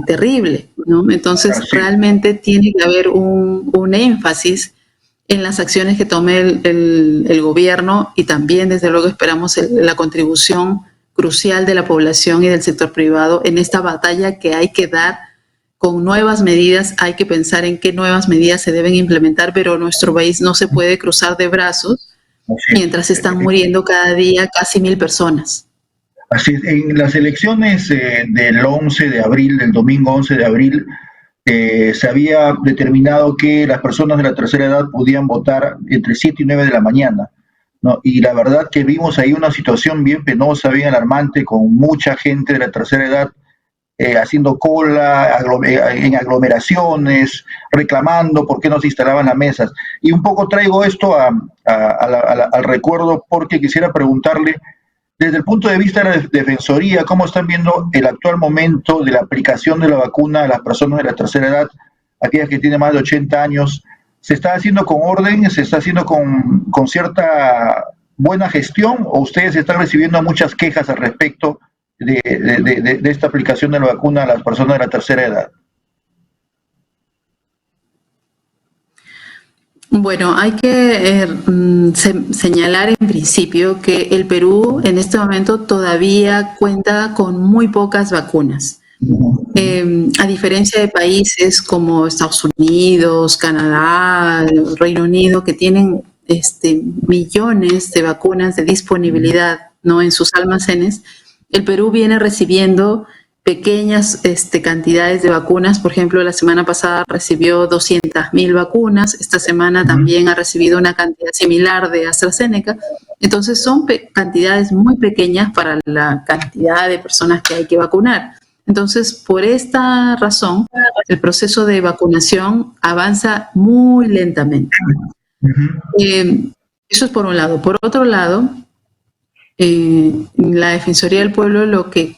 S11: terrible, ¿no? Entonces, realmente tiene que haber un énfasis en las acciones que tome el gobierno, y también, desde luego, esperamos la contribución crucial de la población y del sector privado en esta batalla que hay que dar con nuevas medidas. Hay que pensar en qué nuevas medidas se deben implementar, pero nuestro país no se puede cruzar de brazos mientras están muriendo cada día casi 1,000 personas.
S10: Así es. En las elecciones del 11 de abril, del domingo 11 de abril, se había determinado que las personas de la tercera edad podían votar entre 7 y 9 de la mañana, ¿no? Y la verdad que vimos ahí una situación bien penosa, bien alarmante, con mucha gente de la tercera edad haciendo cola, en aglomeraciones, reclamando por qué no se instalaban las mesas. Y un poco traigo esto al recuerdo, porque quisiera preguntarle, desde el punto de vista de la Defensoría, ¿cómo están viendo el actual momento de la aplicación de la vacuna a las personas de la tercera edad, aquellas que tienen más de 80 años? ¿Se está haciendo con orden? ¿Se está haciendo con cierta buena gestión? ¿O ustedes están recibiendo muchas quejas al respecto de esta aplicación de la vacuna a las personas de la tercera edad?
S11: Bueno, hay que señalar en principio que el Perú en este momento todavía cuenta con muy pocas vacunas. A diferencia de países como Estados Unidos, Canadá, Reino Unido, que tienen millones de vacunas de disponibilidad, ¿no?, en sus almacenes, el Perú viene recibiendo pequeñas cantidades de vacunas. Por ejemplo, la semana pasada recibió 200.000 vacunas, esta semana también ha recibido una cantidad similar de AstraZeneca. Entonces son cantidades muy pequeñas para la cantidad de personas que hay que vacunar. Entonces, por esta razón, el proceso de vacunación avanza muy lentamente. Eso es por un lado. Por otro lado, la Defensoría del Pueblo lo que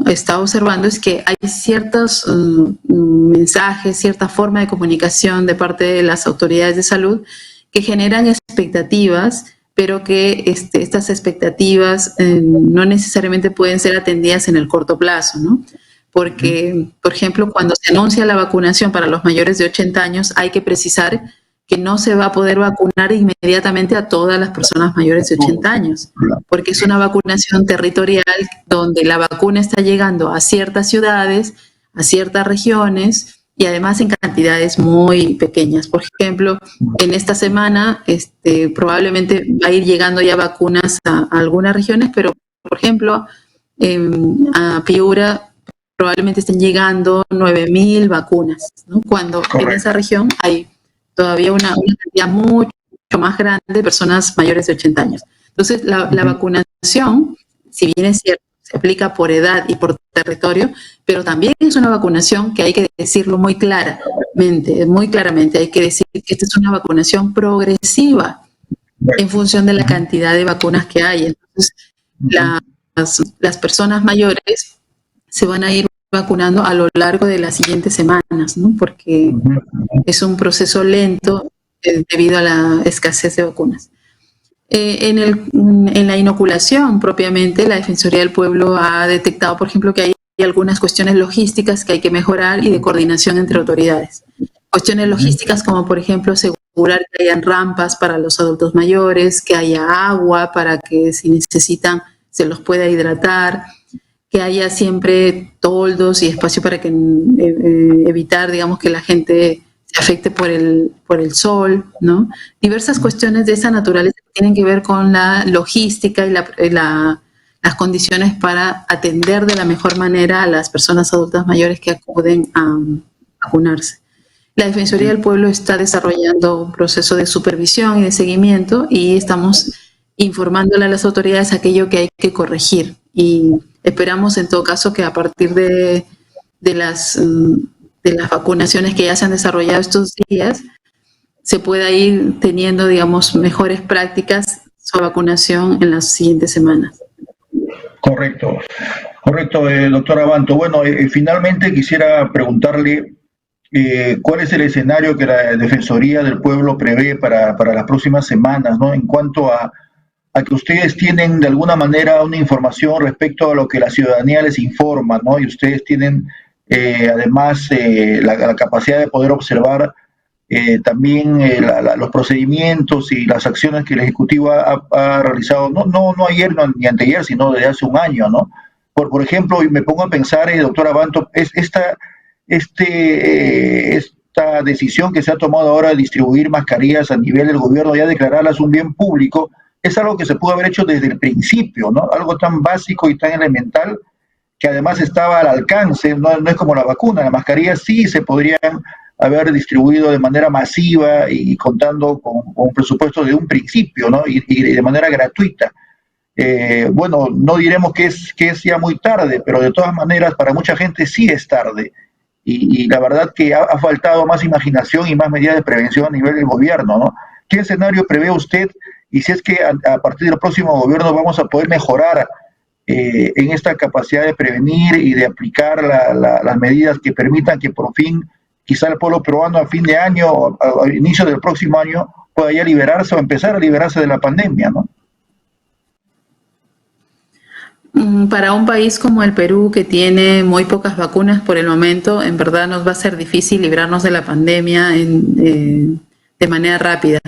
S11: está observando es que hay ciertos mensajes, cierta forma de comunicación de parte de las autoridades de salud que generan expectativas, pero que estas expectativas no necesariamente pueden ser atendidas en el corto plazo, ¿no? Porque, por ejemplo, cuando se anuncia la vacunación para los mayores de 80 años, hay que precisar que no se va a poder vacunar inmediatamente a todas las personas mayores de 80 años, porque es una vacunación territorial donde la vacuna está llegando a ciertas ciudades, a ciertas regiones y además en cantidades muy pequeñas. Por ejemplo, en esta semana probablemente va a ir llegando ya vacunas a algunas regiones, pero por ejemplo a Piura probablemente estén llegando 9.000 vacunas, ¿no?, cuando en esa región hay todavía una cantidad mucho más grande de personas mayores de 80 años. Entonces, la vacunación, si bien es cierto, se aplica por edad y por territorio, pero también es una vacunación que hay que decirlo muy claramente, hay que decir que esta es una vacunación progresiva en función de la cantidad de vacunas que hay. Entonces, las personas mayores se van a ir vacunando a lo largo de las siguientes semanas, ¿no?, porque es un proceso lento debido a la escasez de vacunas. En la inoculación propiamente, la Defensoría del Pueblo ha detectado, por ejemplo, que hay algunas cuestiones logísticas que hay que mejorar y de coordinación entre autoridades. Cuestiones logísticas como, por ejemplo, asegurar que hayan rampas para los adultos mayores, que haya agua para que si necesitan se los pueda hidratar, que haya siempre toldos y espacio para que evitar, digamos, que la gente se afecte por el sol, ¿no? Diversas cuestiones de esa naturaleza que tienen que ver con la logística y las condiciones para atender de la mejor manera a las personas adultas mayores que acuden a vacunarse. La Defensoría del Pueblo está desarrollando un proceso de supervisión y de seguimiento y estamos informándole a las autoridades aquello que hay que corregir. Y esperamos en todo caso que a partir de las vacunaciones que ya se han desarrollado estos días se pueda ir teniendo, digamos, mejores prácticas sobre vacunación en las siguientes semanas.
S10: Correcto, doctora Abanto. Bueno, finalmente quisiera preguntarle cuál es el escenario que la Defensoría del Pueblo prevé para las próximas semanas, ¿no?, en cuanto a que ustedes tienen de alguna manera una información respecto a lo que la ciudadanía les informa, ¿no?, y ustedes tienen además la capacidad de poder observar también los procedimientos y las acciones que el Ejecutivo ha realizado, no ayer ni anteayer, sino desde hace un año, ¿no? Por ejemplo, y me pongo a pensar, doctora Abanto, esta decisión que se ha tomado ahora de distribuir mascarillas a nivel del gobierno, ya declararlas un bien público, es algo que se pudo haber hecho desde el principio, ¿no? Algo tan básico y tan elemental que además estaba al alcance, no es como la vacuna, las mascarillas sí se podrían haber distribuido de manera masiva y contando con un presupuesto de un principio, ¿no?, y de manera gratuita. Bueno, no diremos que es ya muy tarde, pero de todas maneras para mucha gente sí es tarde. Y la verdad que ha faltado más imaginación y más medidas de prevención a nivel del gobierno, ¿no? ¿Qué escenario prevé usted? Y si es que a partir del próximo gobierno vamos a poder mejorar en esta capacidad de prevenir y de aplicar las medidas que permitan que por fin, quizá el pueblo peruano a fin de año o a inicio del próximo año pueda ya liberarse o empezar a liberarse de la pandemia, ¿no?
S11: Para un país como el Perú, que tiene muy pocas vacunas por el momento, en verdad nos va a ser difícil librarnos de la pandemia de manera rápida.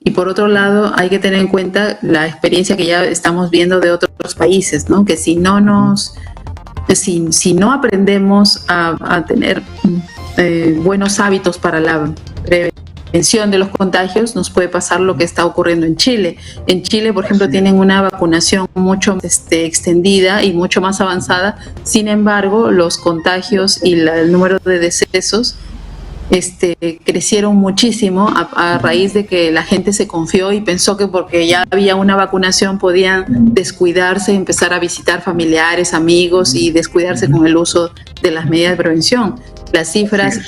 S11: Y por otro lado, hay que tener en cuenta la experiencia que ya estamos viendo de otros países, ¿no? Que si no aprendemos a tener buenos hábitos para la prevención de los contagios, nos puede pasar lo que está ocurriendo en Chile. En Chile, por ejemplo, tienen una vacunación mucho extendida y mucho más avanzada. Sin embargo, los contagios y el número de decesos crecieron muchísimo a raíz de que la gente se confió y pensó que porque ya había una vacunación podían descuidarse, empezar a visitar familiares, amigos y descuidarse con el uso de las medidas de prevención. Las cifras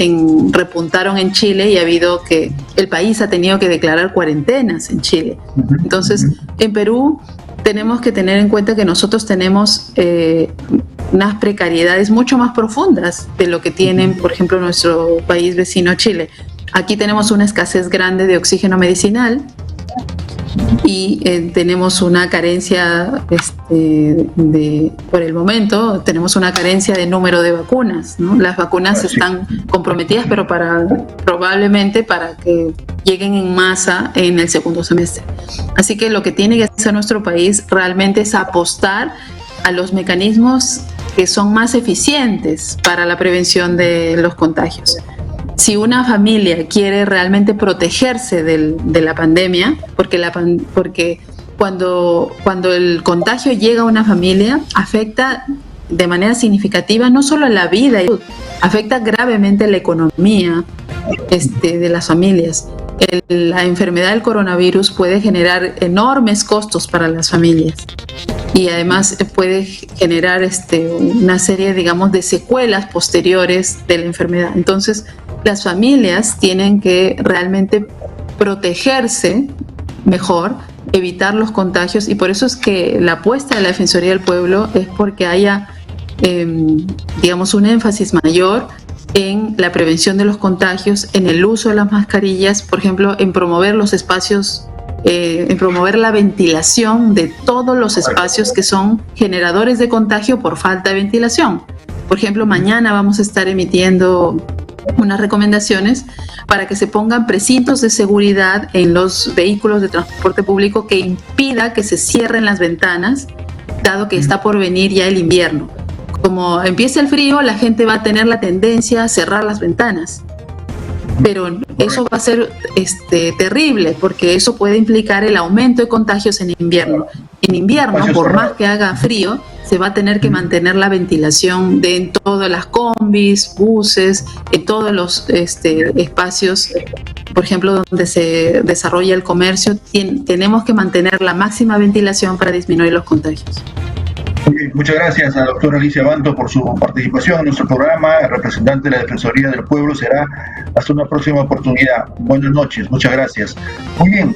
S11: repuntaron en Chile y el país ha tenido que declarar cuarentenas en Chile. Entonces, en Perú tenemos que tener en cuenta que nosotros tenemos unas precariedades mucho más profundas de lo que tienen, por ejemplo, nuestro país vecino Chile. Aquí tenemos una escasez grande de oxígeno medicinal y tenemos una carencia, por el momento, tenemos una carencia de número de vacunas, ¿no? Las vacunas están comprometidas, pero probablemente para que lleguen en masa en el segundo semestre. Así que lo que tiene que hacer nuestro país realmente es apostar a los mecanismos que son más eficientes para la prevención de los contagios. Si una familia quiere realmente protegerse de la pandemia, porque cuando el contagio llega a una familia, afecta de manera significativa no solo la vida, afecta gravemente la economía de las familias. La enfermedad del coronavirus puede generar enormes costos para las familias y además puede generar una serie, digamos, de secuelas posteriores de la enfermedad. Entonces, las familias tienen que realmente protegerse mejor, evitar los contagios, y por eso es que la apuesta de la Defensoría del Pueblo es porque haya, digamos, un énfasis mayor en la prevención de los contagios, en el uso de las mascarillas, por ejemplo, en promover los espacios, en promover la ventilación de todos los espacios que son generadores de contagio por falta de ventilación. Por ejemplo, mañana vamos a estar emitiendo unas recomendaciones para que se pongan precintos de seguridad en los vehículos de transporte público que impida que se cierren las ventanas, dado que está por venir ya el invierno. Como empieza el frío, la gente va a tener la tendencia a cerrar las ventanas. Pero eso va a ser terrible, porque eso puede implicar el aumento de contagios en invierno. En invierno, por más que haga frío, se va a tener que mantener la ventilación en todas las combis, buses, en todos los espacios, por ejemplo, donde se desarrolla el comercio. Tenemos que mantener la máxima ventilación para disminuir los contagios.
S10: Muchas gracias a la doctora Alicia Banto por su participación en nuestro programa. El representante de la Defensoría del Pueblo será hasta una próxima oportunidad. Buenas noches, muchas gracias. Muy bien,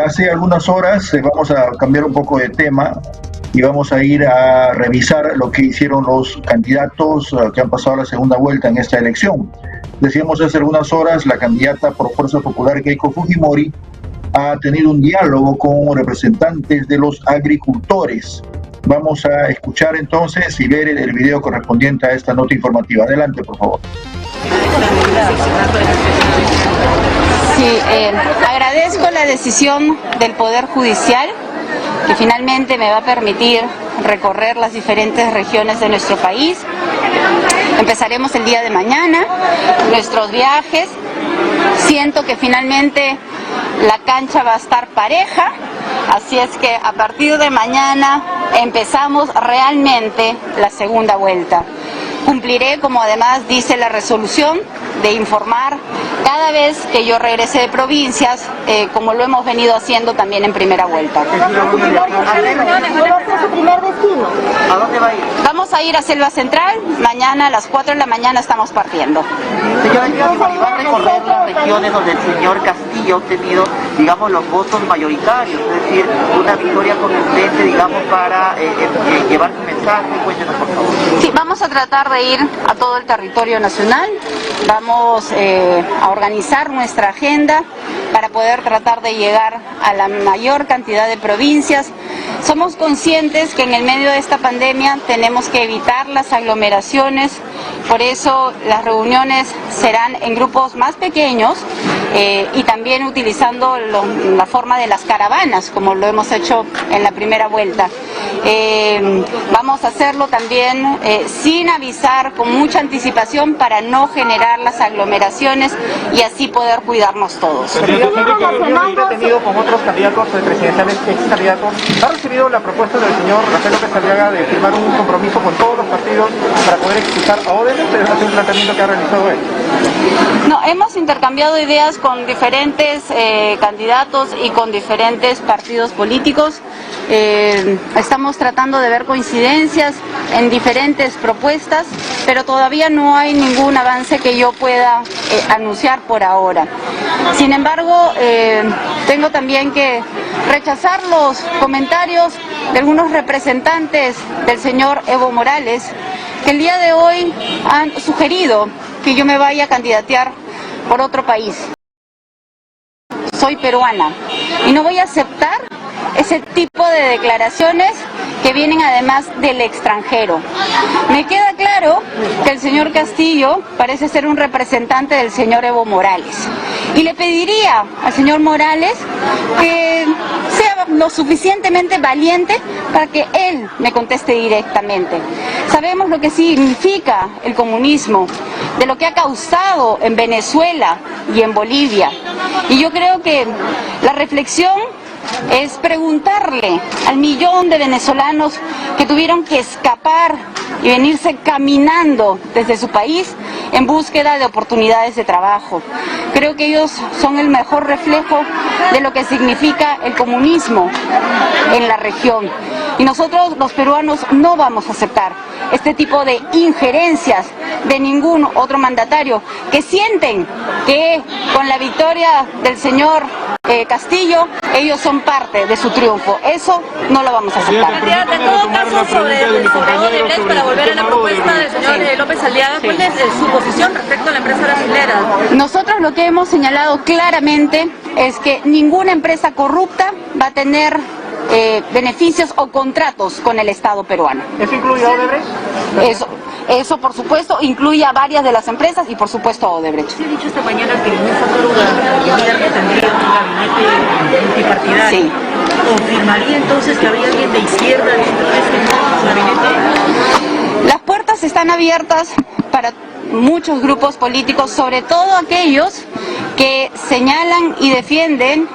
S10: hace algunas horas vamos a cambiar un poco de tema y vamos a ir a revisar lo que hicieron los candidatos que han pasado a la segunda vuelta en esta elección. Decíamos hace algunas horas, la candidata por Fuerza Popular, Keiko Fujimori, ha tenido un diálogo con representantes de los agricultores. Vamos a escuchar entonces y ver el video correspondiente a esta nota informativa. Adelante, por favor.
S12: Sí, agradezco la decisión del Poder Judicial, que finalmente me va a permitir recorrer las diferentes regiones de nuestro país. Empezaremos el día de mañana nuestros viajes. Siento que finalmente la cancha va a estar pareja, así es que a partir de mañana empezamos realmente la segunda vuelta. Cumpliré, como además dice la resolución, de informar cada vez que yo regrese de provincias, como lo hemos venido haciendo también en primera vuelta.
S13: ¿Cuál va a ser su primer destino? ¿A dónde va a ir?
S12: Vamos a ir a Selva Central, mañana a las 4 de la mañana estamos partiendo.
S13: Señora, ¿va a recorrer las regiones donde el señor Castillo ha obtenido, digamos, los votos mayoritarios? Es decir, una victoria contundente, digamos, para llevar su mensaje. Cuéntenos, por favor.
S12: Sí, vamos a tratar de ir a todo el territorio nacional. Vamos a organizar nuestra agenda para poder tratar de llegar a la mayor cantidad de provincias. Somos conscientes que en el medio de esta pandemia tenemos que evitar las aglomeraciones, por eso las reuniones serán en grupos más pequeños y también utilizando la forma de las caravanas, como lo hemos hecho en la primera vuelta. Vamos a hacerlo también sin avisar, con mucha anticipación, para no generar las aglomeraciones y así poder cuidarnos todos.
S14: Tenido con otros candidatos presidenciales, ex candidatos, ¿ha recibido la propuesta del señor Rafael López Aliaga de firmar un compromiso con todos los partidos para poder expulsar a Odebrecht? ¿Es un planteamiento que ha realizado él?
S12: No, hemos intercambiado ideas con diferentes candidatos y con diferentes partidos políticos. Estamos tratando de ver coincidencias en diferentes propuestas, pero todavía no hay ningún avance que yo pueda anunciar por ahora. Sin embargo, tengo también que rechazar los comentarios de algunos representantes del señor Evo Morales, que el día de hoy han sugerido que yo me vaya a candidatear por otro país. Soy peruana y no voy a aceptar ese tipo de declaraciones que vienen además del extranjero. Me queda claro que el señor Castillo parece ser un representante del señor Evo Morales. Y le pediría al señor Morales que sea lo suficientemente valiente para que él me conteste directamente. Sabemos lo que significa el comunismo, de lo que ha causado en Venezuela y en Bolivia. Y yo creo que la reflexión es preguntarle al millón de venezolanos que tuvieron que escapar y venirse caminando desde su país en búsqueda de oportunidades de trabajo. Creo que ellos son el mejor reflejo de lo que significa el comunismo en la región. Y nosotros, los peruanos, no vamos a aceptar este tipo de injerencias de ningún otro mandatario que sienten que con la victoria del señor Castillo, ellos son parte de su triunfo. Eso no lo vamos a aceptar.
S15: Candidata, en todo caso, sobre Odebrecht, para volver a la propuesta del señor López Aliaga, ¿cuál es su posición respecto a la empresa brasilera?
S12: Nosotros lo que hemos señalado claramente es que ninguna empresa corrupta va a tener beneficios o contratos con el Estado peruano.
S14: ¿Eso incluye a Odebrecht?
S12: Eso por supuesto incluye a varias de las empresas y por supuesto a Odebrecht.
S15: Se ha dicho esta mañana que en esa gobierno tendría un gabinete multipartidario. Sí. ¿Confirmaría entonces que habría alguien de izquierda dentro de este gabinete?
S12: Las puertas están abiertas para muchos grupos políticos, sobre todo aquellos que señalan y defienden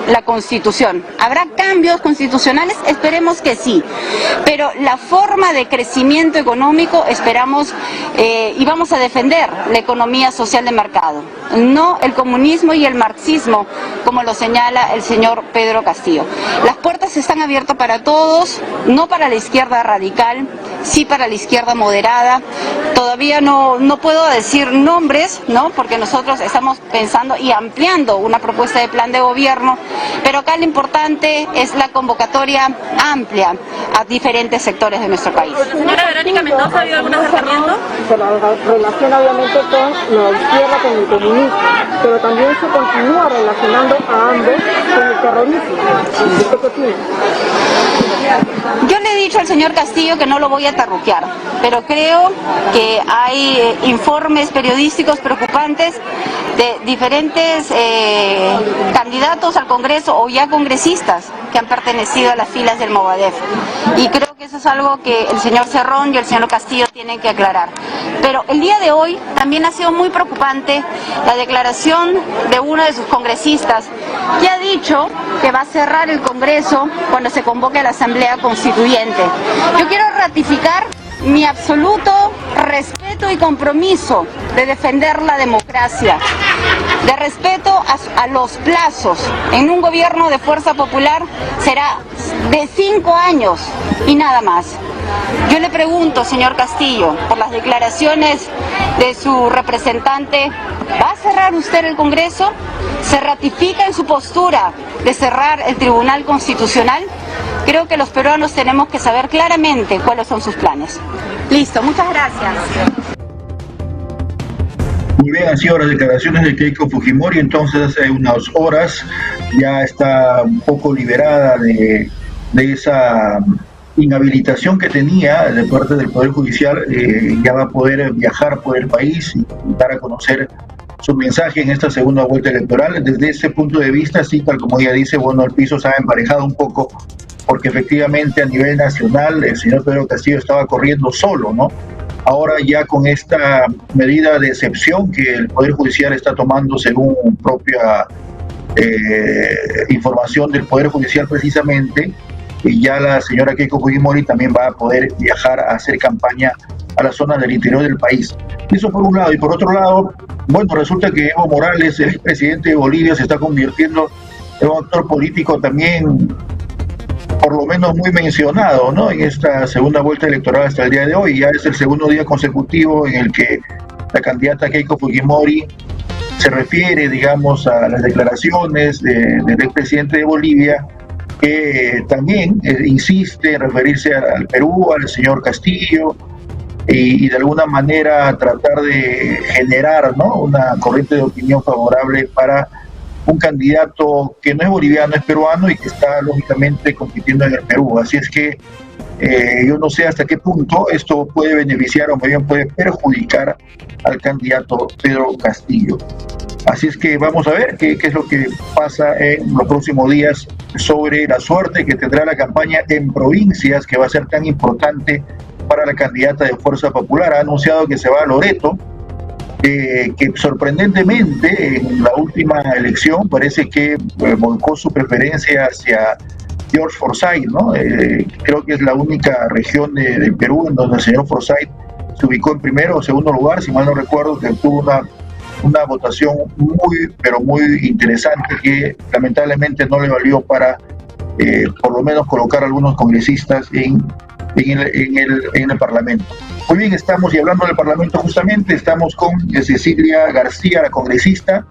S12: la Constitución. ¿Habrá cambios constitucionales? Esperemos que sí, pero la forma de crecimiento económico esperamos y vamos a defender la economía social de mercado, no el comunismo y el marxismo, como lo señala el señor Pedro Castillo. Las puertas están abiertas para todos, no para la izquierda radical, sí para la izquierda moderada. Todavía no puedo decir nombres, ¿no? Porque nosotros estamos pensando y ampliando una propuesta de plan de gobierno, pero acá lo importante es la convocatoria amplia a diferentes sectores de nuestro país.
S15: Señora Verónica Mendoza, ¿ha habido algún acercamiento?
S16: Se la relaciona obviamente con la izquierda, con el comunismo, pero también se continúa relacionando a ambos con el terrorismo. ¿Usted qué opina?
S12: Yo le he dicho al señor Castillo que no lo voy a tarruquear, pero creo que hay informes periodísticos preocupantes de diferentes candidatos al Congreso o ya congresistas que han pertenecido a las filas del Movadef. Y creo que eso es algo que el señor Cerrón y el señor Castillo tienen que aclarar. Pero el día de hoy también ha sido muy preocupante la declaración de uno de sus congresistas que ha dicho que va a cerrar el Congreso cuando se convoque a la Asamblea Constituyente. Yo quiero ratificar mi absoluto respeto y compromiso de defender la democracia, de respeto a los plazos. En un gobierno de Fuerza Popular será de 5 años y nada más. Yo le pregunto, señor Castillo, por las declaraciones de su representante, ¿va a cerrar usted el Congreso? ¿Se ratifica en su postura de cerrar el Tribunal Constitucional? Creo que los peruanos tenemos que saber claramente cuáles son sus planes. Listo, muchas gracias.
S10: Muy bien, han sido las declaraciones de Keiko Fujimori. Entonces hace unas horas ya está un poco liberada de de esa inhabilitación que tenía de parte del Poder Judicial, ya va a poder viajar por el país y dar a conocer su mensaje en esta segunda vuelta electoral. Desde ese punto de vista, sí, tal como ella dice, bueno, el piso se ha emparejado un poco, porque efectivamente a nivel nacional el señor Pedro Castillo estaba corriendo solo, ¿no? Ahora ya con esta medida de excepción que el Poder Judicial está tomando según propia información del Poder Judicial precisamente, y ya la señora Keiko Fujimori también va a poder viajar a hacer campaña a la zona del interior del país. Eso por un lado. Y por otro lado, bueno, resulta que Evo Morales, el presidente de Bolivia, se está convirtiendo en un actor político también, por lo menos muy mencionado, ¿no?, en esta segunda vuelta electoral hasta el día de hoy. Ya es el segundo día consecutivo en el que la candidata Keiko Fujimori se refiere, digamos, a las declaraciones del expresidente de Bolivia, que también insiste en referirse al Perú, al señor Castillo, y de alguna manera tratar de generar, ¿no?, una corriente de opinión favorable para un candidato que no es boliviano, es peruano y que está lógicamente compitiendo en el Perú. Así es que yo no sé hasta qué punto esto puede beneficiar o más bien puede perjudicar al candidato Pedro Castillo. Así es que vamos a ver qué es lo que pasa en los próximos días sobre la suerte que tendrá la campaña en provincias, que va a ser tan importante para la candidata de Fuerza Popular. Ha anunciado que se va a Loreto, que sorprendentemente en la última elección parece que volcó su preferencia hacia George Forsyth, ¿no? Creo que es la única región de Perú en donde el señor Forsyth se ubicó en primero o segundo lugar, si mal no recuerdo, que tuvo una votación muy, pero muy interesante, que lamentablemente no le valió para por lo menos colocar a algunos congresistas en el Parlamento. Muy bien, estamos, y hablando del Parlamento justamente, estamos con Cecilia García, la congresista,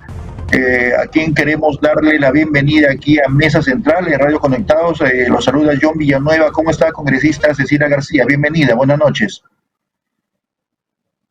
S10: a quien queremos darle la bienvenida aquí a Mesa Central en Radio Conectados. Los saluda John Villanueva. ¿Cómo está, congresista Cecilia García? Bienvenida, buenas noches.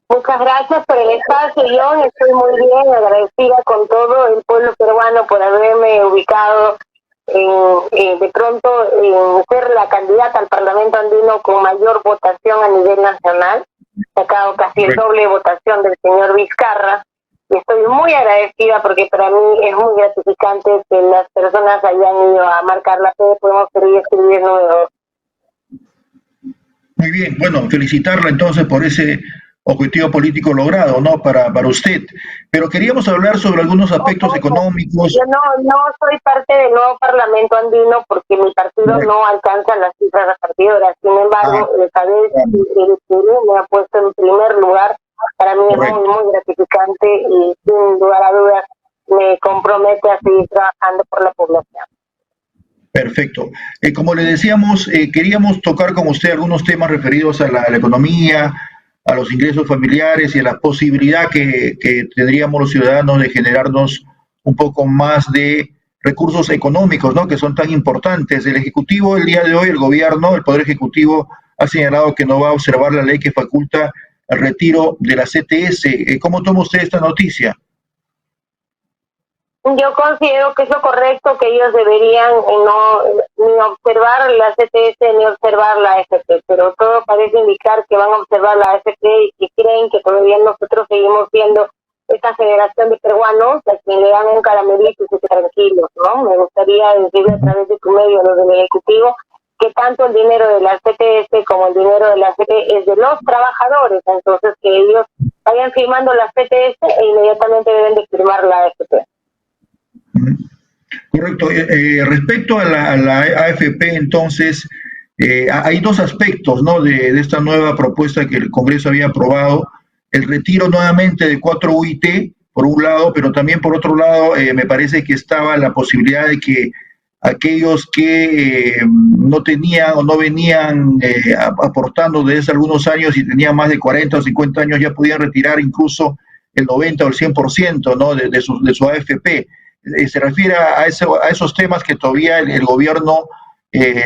S17: Muchas gracias por el espacio, John. Estoy muy bien, agradecida con todo el pueblo peruano por haberme ubicado de pronto en ser la candidata al Parlamento andino con mayor votación a nivel nacional. He sacado casi el doble de votación del señor Vizcarra. Y estoy muy agradecida porque para mí es muy gratificante que las personas hayan ido a marcar la fe. Podemos seguir escribiendo de dos.
S10: Muy bien, bueno, felicitarla entonces por ese objetivo político logrado, ¿no?, para usted. Pero queríamos hablar sobre algunos aspectos económicos.
S17: Yo no soy parte del nuevo Parlamento andino porque mi partido no alcanza las cifras repartidoras. Sin embargo, el Perú me ha puesto en primer lugar. Para mí es muy gratificante y sin lugar a dudas me compromete a seguir trabajando por la población.
S10: Perfecto. Como le decíamos, queríamos tocar con usted algunos temas referidos a la economía, a los ingresos familiares y a la posibilidad que tendríamos los ciudadanos de generarnos un poco más de recursos económicos, ¿no?, que son tan importantes. El Ejecutivo, el día de hoy, el gobierno, el Poder Ejecutivo ha señalado que no va a observar la ley que faculta el retiro de la CTS. ¿Cómo toma usted esta noticia?
S17: Yo considero que es lo correcto, que ellos deberían ni observar la CTS ni observar la AFP, pero todo parece indicar que van a observar la AFP y que creen que todavía nosotros seguimos siendo esta generación de peruanos a quien le dan un caramelito y se quedan tranquilos, ¿no? Me gustaría decirle a través de tu medio, los del Ejecutivo, que tanto el dinero de la CTS como el dinero de la AFP es de los trabajadores, entonces que ellos vayan firmando la CTS e inmediatamente deben de firmar la AFP.
S10: Correcto. Respecto a la AFP, entonces, hay dos aspectos, ¿no?, de esta nueva propuesta que el Congreso había aprobado. El retiro nuevamente de 4 UIT, por un lado, pero también por otro lado, me parece que estaba la posibilidad de que aquellos que no tenían o no venían aportando desde hace algunos años y tenían más de 40 o 50 años ya podían retirar incluso el 90 o el 100%, ¿no?, de su AFP. Se refiere a esos temas que todavía el gobierno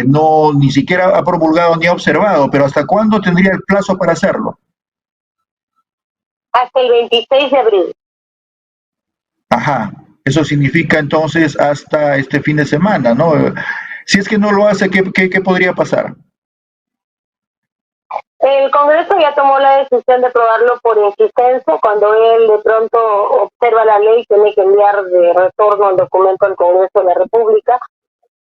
S10: no ni siquiera ha promulgado ni ha observado, pero ¿hasta cuándo tendría el plazo para hacerlo?
S17: Hasta el 26 de abril.
S10: Ajá, eso significa entonces hasta este fin de semana, ¿no? Si es que no lo hace, ¿qué podría pasar?
S17: El Congreso ya tomó la decisión de aprobarlo por insistencia. Cuando él de pronto observa la ley, tiene que enviar de retorno el documento al Congreso de la República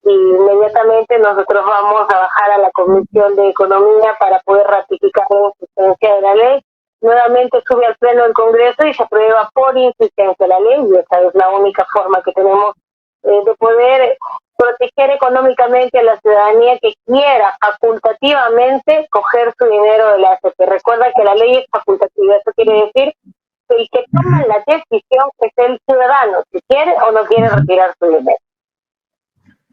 S17: y inmediatamente nosotros vamos a bajar a la Comisión de Economía para poder ratificar la insistencia de la ley. Nuevamente sube al Pleno del Congreso y se aprueba por insistencia la ley, y esa es la única forma que tenemos de poder proteger económicamente a la ciudadanía que quiera facultativamente coger su dinero de la AFP. Recuerda que la ley es facultativa, eso quiere decir que el que toma la decisión es el ciudadano, si quiere o no quiere retirar su dinero.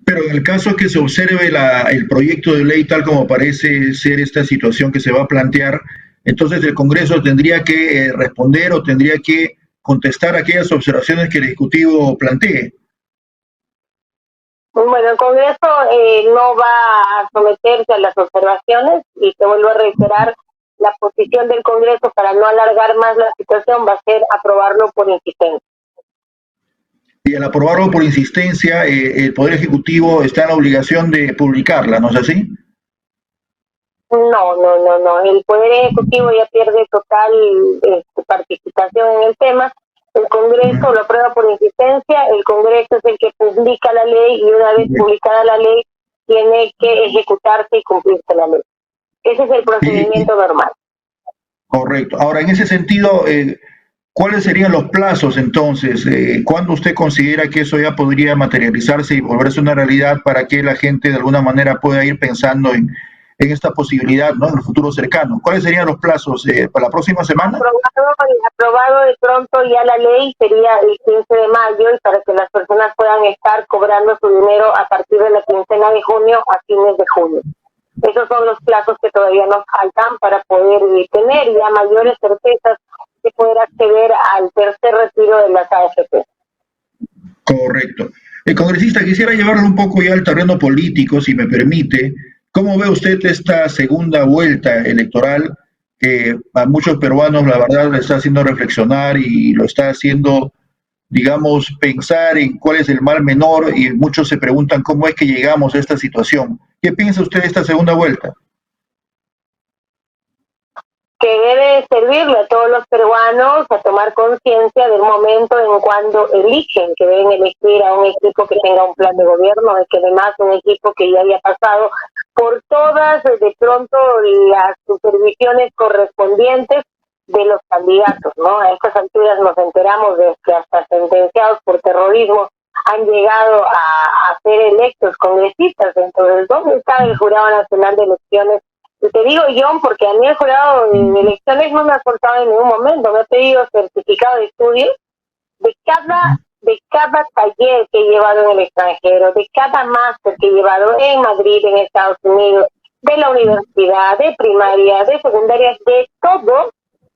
S10: Pero en el caso que se observe el proyecto de ley tal como parece ser esta situación que se va a plantear, entonces el Congreso tendría que responder o tendría que contestar aquellas observaciones que el Ejecutivo plantee.
S17: Bueno, el Congreso no va a someterse a las observaciones y te vuelvo a reiterar, la posición del Congreso para no alargar más la situación va a ser aprobarlo por insistencia.
S10: Y al aprobarlo por insistencia, el Poder Ejecutivo está en la obligación de publicarla, ¿no es así?
S17: No. El Poder Ejecutivo ya pierde total participación en el tema. El Congreso lo aprueba por insistencia, el Congreso es el que publica la ley y una vez publicada la ley tiene que ejecutarse y cumplirse la ley. Ese es el procedimiento normal.
S10: Correcto. Ahora, en ese sentido, ¿cuáles serían los plazos entonces? ¿Cuándo usted considera que eso ya podría materializarse y volverse una realidad para que la gente de alguna manera pueda ir pensando en esta posibilidad, ¿no?, en el futuro cercano? ¿Cuáles serían los plazos para la próxima semana?
S17: Aprobado de pronto ya la ley sería el 15 de mayo y para que las personas puedan estar cobrando su dinero a partir de la quincena de junio a fines de junio. Esos son los plazos que todavía nos faltan para poder tener ya mayores certezas de poder acceder al tercer retiro de las AFP.
S10: Correcto. Congresista, quisiera llevarlo un poco ya al terreno político, si me permite. ¿Cómo ve usted esta segunda vuelta electoral que a muchos peruanos, la verdad, le está haciendo reflexionar y lo está haciendo, digamos, pensar en cuál es el mal menor, y muchos se preguntan cómo es que llegamos a esta situación? ¿Qué piensa usted de esta segunda vuelta?
S17: Que debe servirle a todos los peruanos a tomar conciencia del momento en cuando eligen, que deben elegir a un equipo que tenga un plan de gobierno, y que además un equipo que ya haya pasado por todas, de pronto, las supervisiones correspondientes de los candidatos, ¿no? A estas alturas nos enteramos de que hasta sentenciados por terrorismo han llegado a ser electos congresistas. Entonces, ¿dónde está el Jurado Nacional de Elecciones? Y te digo, John, porque a mí el Jurado de Elecciones no me ha soltado en ningún momento, me ha pedido certificado de estudio de cada taller que he llevado en el extranjero, de cada máster que he llevado en Madrid, en Estados Unidos, de la universidad, de primaria, de secundaria, de todo.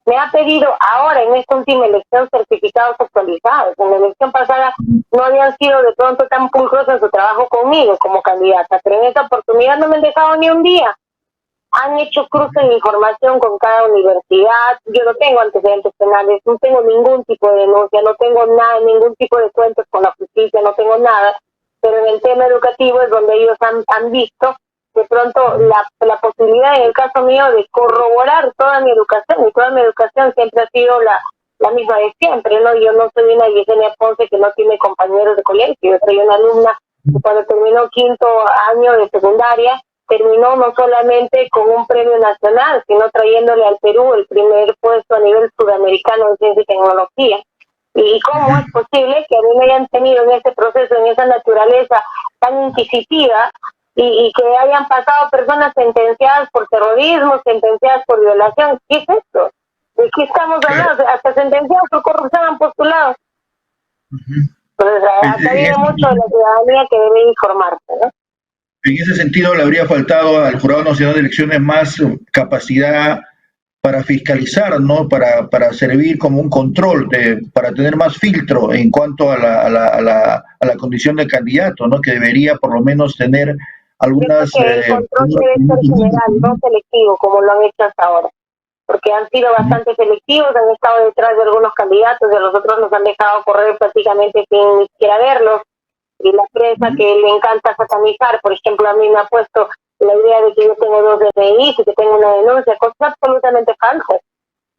S17: Me ha pedido ahora, en esta última elección, certificados actualizados. En la elección pasada no habían sido de pronto tan pulcros en su trabajo conmigo como candidata, pero en esta oportunidad no me han dejado ni un día. Han hecho cruces de información con cada universidad. Yo no tengo antecedentes penales, no tengo ningún tipo de denuncia, no tengo nada, ningún tipo de cuentos con la justicia, no tengo nada. Pero en el tema educativo es donde ellos han visto de pronto la posibilidad, en el caso mío, de corroborar toda mi educación. Y toda mi educación siempre ha sido la misma de siempre, ¿no? Yo no soy una Yesenia Ponce que no tiene compañeros de colegio. Yo soy una alumna que cuando terminó quinto año de secundaria, terminó no solamente con un premio nacional, sino trayéndole al Perú el primer puesto a nivel sudamericano en ciencia y tecnología. ¿Y cómo es posible que a mí me hayan tenido en ese proceso, en esa naturaleza tan inquisitiva, y que hayan pasado personas sentenciadas por terrorismo, sentenciadas por violación? ¿Qué es esto? ¿De qué estamos hablando? Hasta sentenciados por corrupción han postulado. Entonces, acá viene mucho de la ciudadanía que debe informarse, ¿no?
S10: En ese sentido, le habría faltado al Jurado Nacional de Elecciones más capacidad para fiscalizar, ¿no? Para servir como un control, para tener más filtro en cuanto a la condición de candidato, ¿no? Que debería por lo menos tener algunas...
S17: el control debe ser general, no selectivo, como lo han hecho hasta ahora. Porque han sido bastante selectivos, han estado detrás de algunos candidatos, de los otros nos han dejado correr prácticamente sin ni siquiera verlos. y la prensa que le encanta satanizar. Por ejemplo, a mí me ha puesto la idea de que yo tengo 2 DNIs y que tengo una denuncia, cosas absolutamente falsas.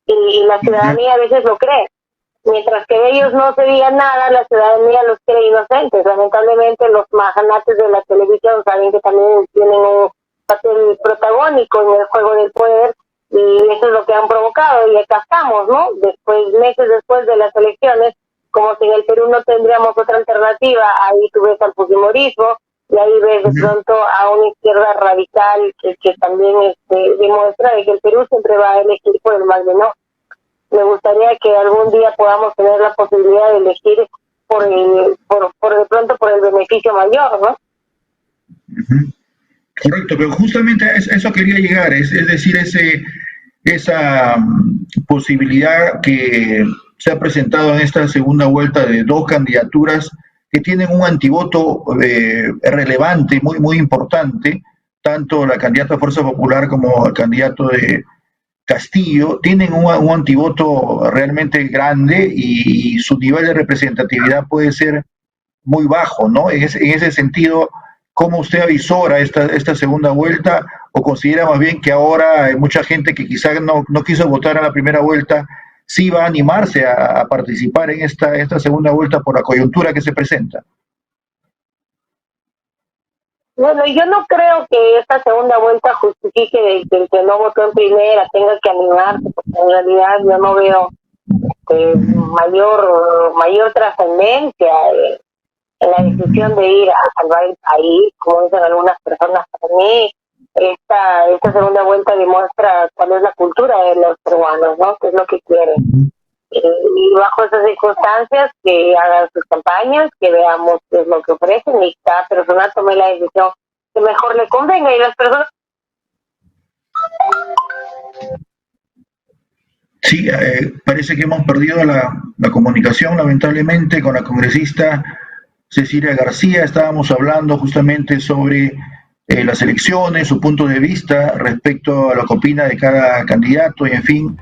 S17: Y la ciudadanía a veces lo cree. Mientras que de ellos no se diga nada, la ciudadanía los cree inocentes. Lamentablemente los magnates de la televisión saben que también tienen un papel protagónico en el juego del poder, y eso es lo que han provocado, y acá estamos, ¿no? Meses después de las elecciones, como si en el Perú no tendríamos otra alternativa, ahí tú ves al fujimorismo, y ahí ves de pronto a una izquierda radical que también demuestra de que el Perú siempre va a elegir por el mal menor. Me gustaría que algún día podamos tener la posibilidad de elegir por de pronto por el beneficio mayor, ¿no?
S10: Correcto, pero justamente a eso quería llegar, es decir, esa posibilidad que se ha presentado en esta segunda vuelta de 2 candidaturas que tienen un antivoto relevante, muy, muy importante, tanto la candidata de Fuerza Popular como el candidato de Castillo, tienen un antivoto realmente grande y su nivel de representatividad puede ser muy bajo, ¿no? En ese sentido, ¿cómo usted avisora esta segunda vuelta, o considera más bien que ahora hay mucha gente que quizás no quiso votar a la primera vuelta, sí va a animarse a participar en esta segunda vuelta por la coyuntura que se presenta?
S17: Bueno, yo no creo que esta segunda vuelta justifique que el que no votó en primera tenga que animarse, porque en realidad yo no veo mayor trascendencia en la decisión de ir a salvar el país, como dicen algunas personas. Para mí, esta segunda vuelta demuestra cuál es la cultura de los peruanos, ¿no? Qué es lo que quieren. Y bajo esas circunstancias, que hagan sus campañas, que veamos qué es lo que ofrecen, y cada persona tome la decisión que mejor le convenga. Y las personas...
S10: Sí, parece que hemos perdido la comunicación, lamentablemente, con la congresista Cecilia García. Estábamos hablando justamente sobre las elecciones, su punto de vista respecto a lo que opina de cada candidato y, en fin,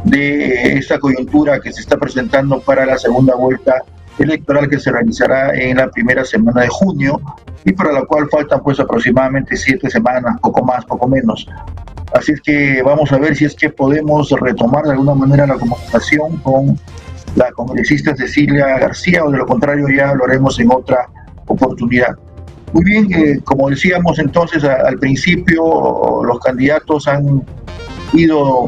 S10: de esta coyuntura que se está presentando para la segunda vuelta electoral que se realizará en la primera semana de junio, y para la cual faltan pues aproximadamente 7 semanas, poco más, poco menos. Así es que vamos a ver si es que podemos retomar de alguna manera la comunicación con la congresista Cecilia García, o de lo contrario ya lo haremos en otra oportunidad. Muy bien, como decíamos entonces al principio, los candidatos han ido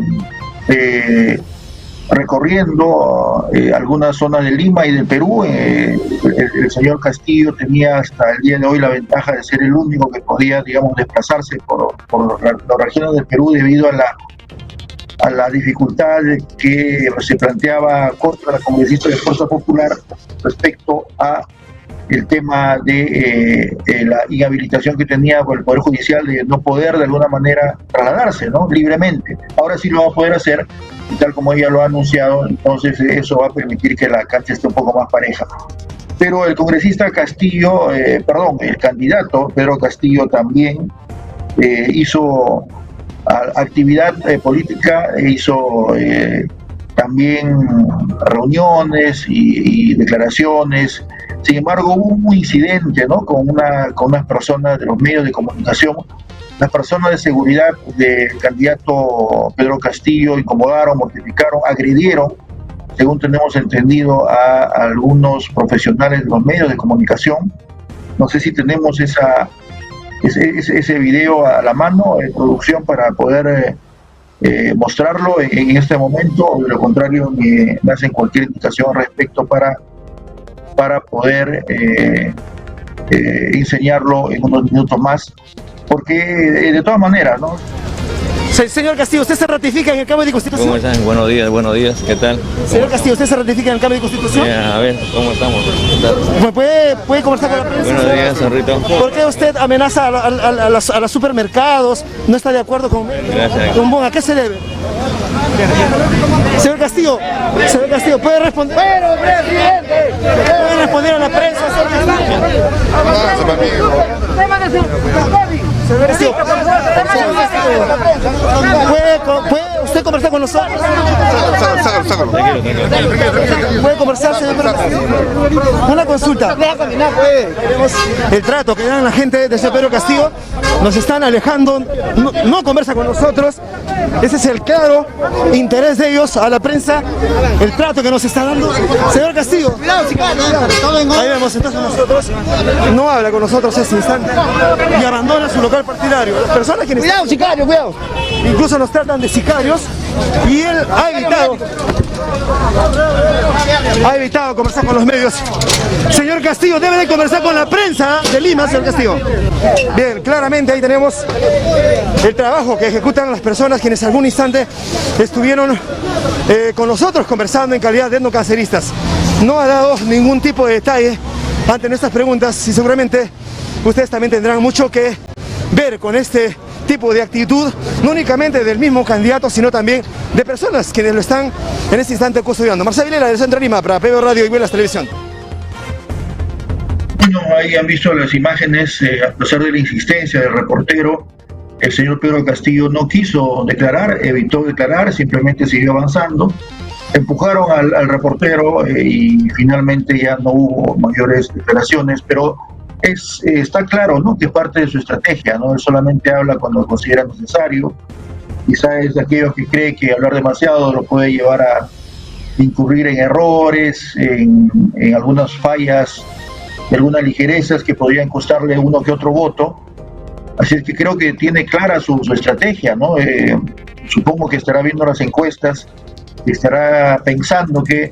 S10: recorriendo algunas zonas de Lima y del Perú. El señor Castillo tenía hasta el día de hoy la ventaja de ser el único que podía, digamos, desplazarse por las regiones del Perú debido a la dificultad que se planteaba contra la congresista de Fuerza Popular respecto a el tema de la inhabilitación que tenía por el Poder Judicial de no poder de alguna manera trasladarse, ¿no?, libremente. Ahora sí lo va a poder hacer, y tal como ella lo ha anunciado, entonces eso va a permitir que la cancha esté un poco más pareja. Pero el congresista Castillo, el candidato Pedro Castillo también hizo actividad política, hizo también reuniones y declaraciones. Sin embargo, hubo un incidente, ¿no?, con unas personas de los medios de comunicación. Las personas de seguridad del candidato Pedro Castillo incomodaron, mortificaron, agredieron, según tenemos entendido, a algunos profesionales de los medios de comunicación. No sé si tenemos ese video a la mano, producción, para poder mostrarlo en este momento, o de lo contrario me hacen cualquier indicación al respecto para poder enseñarlo en unos minutos más, porque de todas maneras, ¿no?
S18: Señor Castillo, ¿usted se ratifica en el cambio de Constitución?
S19: ¿Cómo están? Buenos días, ¿qué tal?
S18: Señor Castillo, ¿usted se ratifica en el cambio de Constitución?
S19: A ver, ¿cómo estamos?
S18: ¿Puede conversar con la prensa?
S19: Buenos días, Zorrito.
S18: ¿Por qué usted amenaza a los supermercados? ¿No está de acuerdo con Bono? ¿A qué se debe? Señor Castillo, ¿puede responder? ¡Pero, presidente! ¿Puede responder a la prensa, señor Castillo? ¿Puede usted conversar con nosotros?
S19: Sácalo.
S18: ¿Puede conversar, señor Pedro Castillo? Una consulta. Tenemos el trato que dan la gente de Pedro Castillo. Nos están alejando, no conversa con nosotros. Ese es el claro interés de ellos a la prensa, el trato que nos está dando. Señor Castillo, ahí vemos, entonces nosotros no habla con nosotros ese instante y abandona su local partidario. Las personas que
S20: Cuidado, sicario, cuidado.
S18: Incluso nos tratan de sicarios y él ha evitado conversar con los medios. Señor Castillo, debe de conversar con la prensa de Lima, señor Castillo. Bien, claramente ahí tenemos el trabajo que ejecutan las personas quienes algún instante estuvieron con nosotros conversando en calidad de etnocanceristas. No ha dado ningún tipo de detalle ante nuestras preguntas y seguramente ustedes también tendrán mucho que ver con este tipo de actitud, no únicamente del mismo candidato, sino también de personas quienes lo están en este instante custodiando. Marcelo Villela, del Centro de Lima, para PBO Radio y Buenas Televisión.
S10: Bueno, ahí han visto las imágenes, a pesar de la insistencia del reportero, el señor Pedro Castillo no quiso declarar, evitó declarar, simplemente siguió avanzando. Empujaron al reportero y finalmente ya no hubo mayores declaraciones, pero está claro, ¿no?, que parte de su estrategia, ¿no? Él solamente habla cuando lo considera necesario. Quizá es de aquellos que cree que hablar demasiado lo puede llevar a incurrir en errores, en algunas fallas, en algunas ligerezas que podrían costarle uno que otro voto. Así es que creo que tiene clara su estrategia, ¿no? Supongo que estará viendo las encuestas, estará pensando que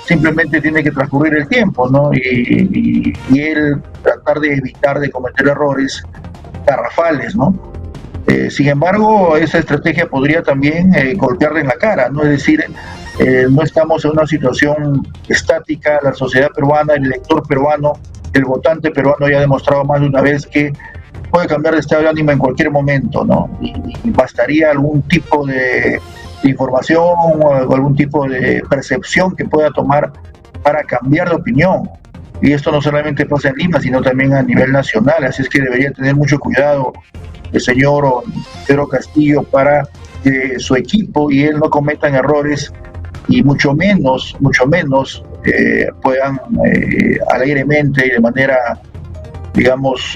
S10: simplemente tiene que transcurrir el tiempo, ¿no? Y él tratar de evitar de cometer errores garrafales, ¿no? Sin embargo, esa estrategia podría también golpearle en la cara, ¿no? Es decir, no estamos en una situación estática. La sociedad peruana, el elector peruano, el votante peruano ya ha demostrado más de una vez que puede cambiar de estado de ánimo en cualquier momento, ¿no? Y bastaría algún tipo de información o algún tipo de percepción que pueda tomar para cambiar de opinión. Y esto no solamente pasa en Lima, sino también a nivel nacional. Así es que debería tener mucho cuidado el señor Pedro Castillo para que su equipo y él no cometan errores y mucho menos puedan alegremente y de manera, digamos,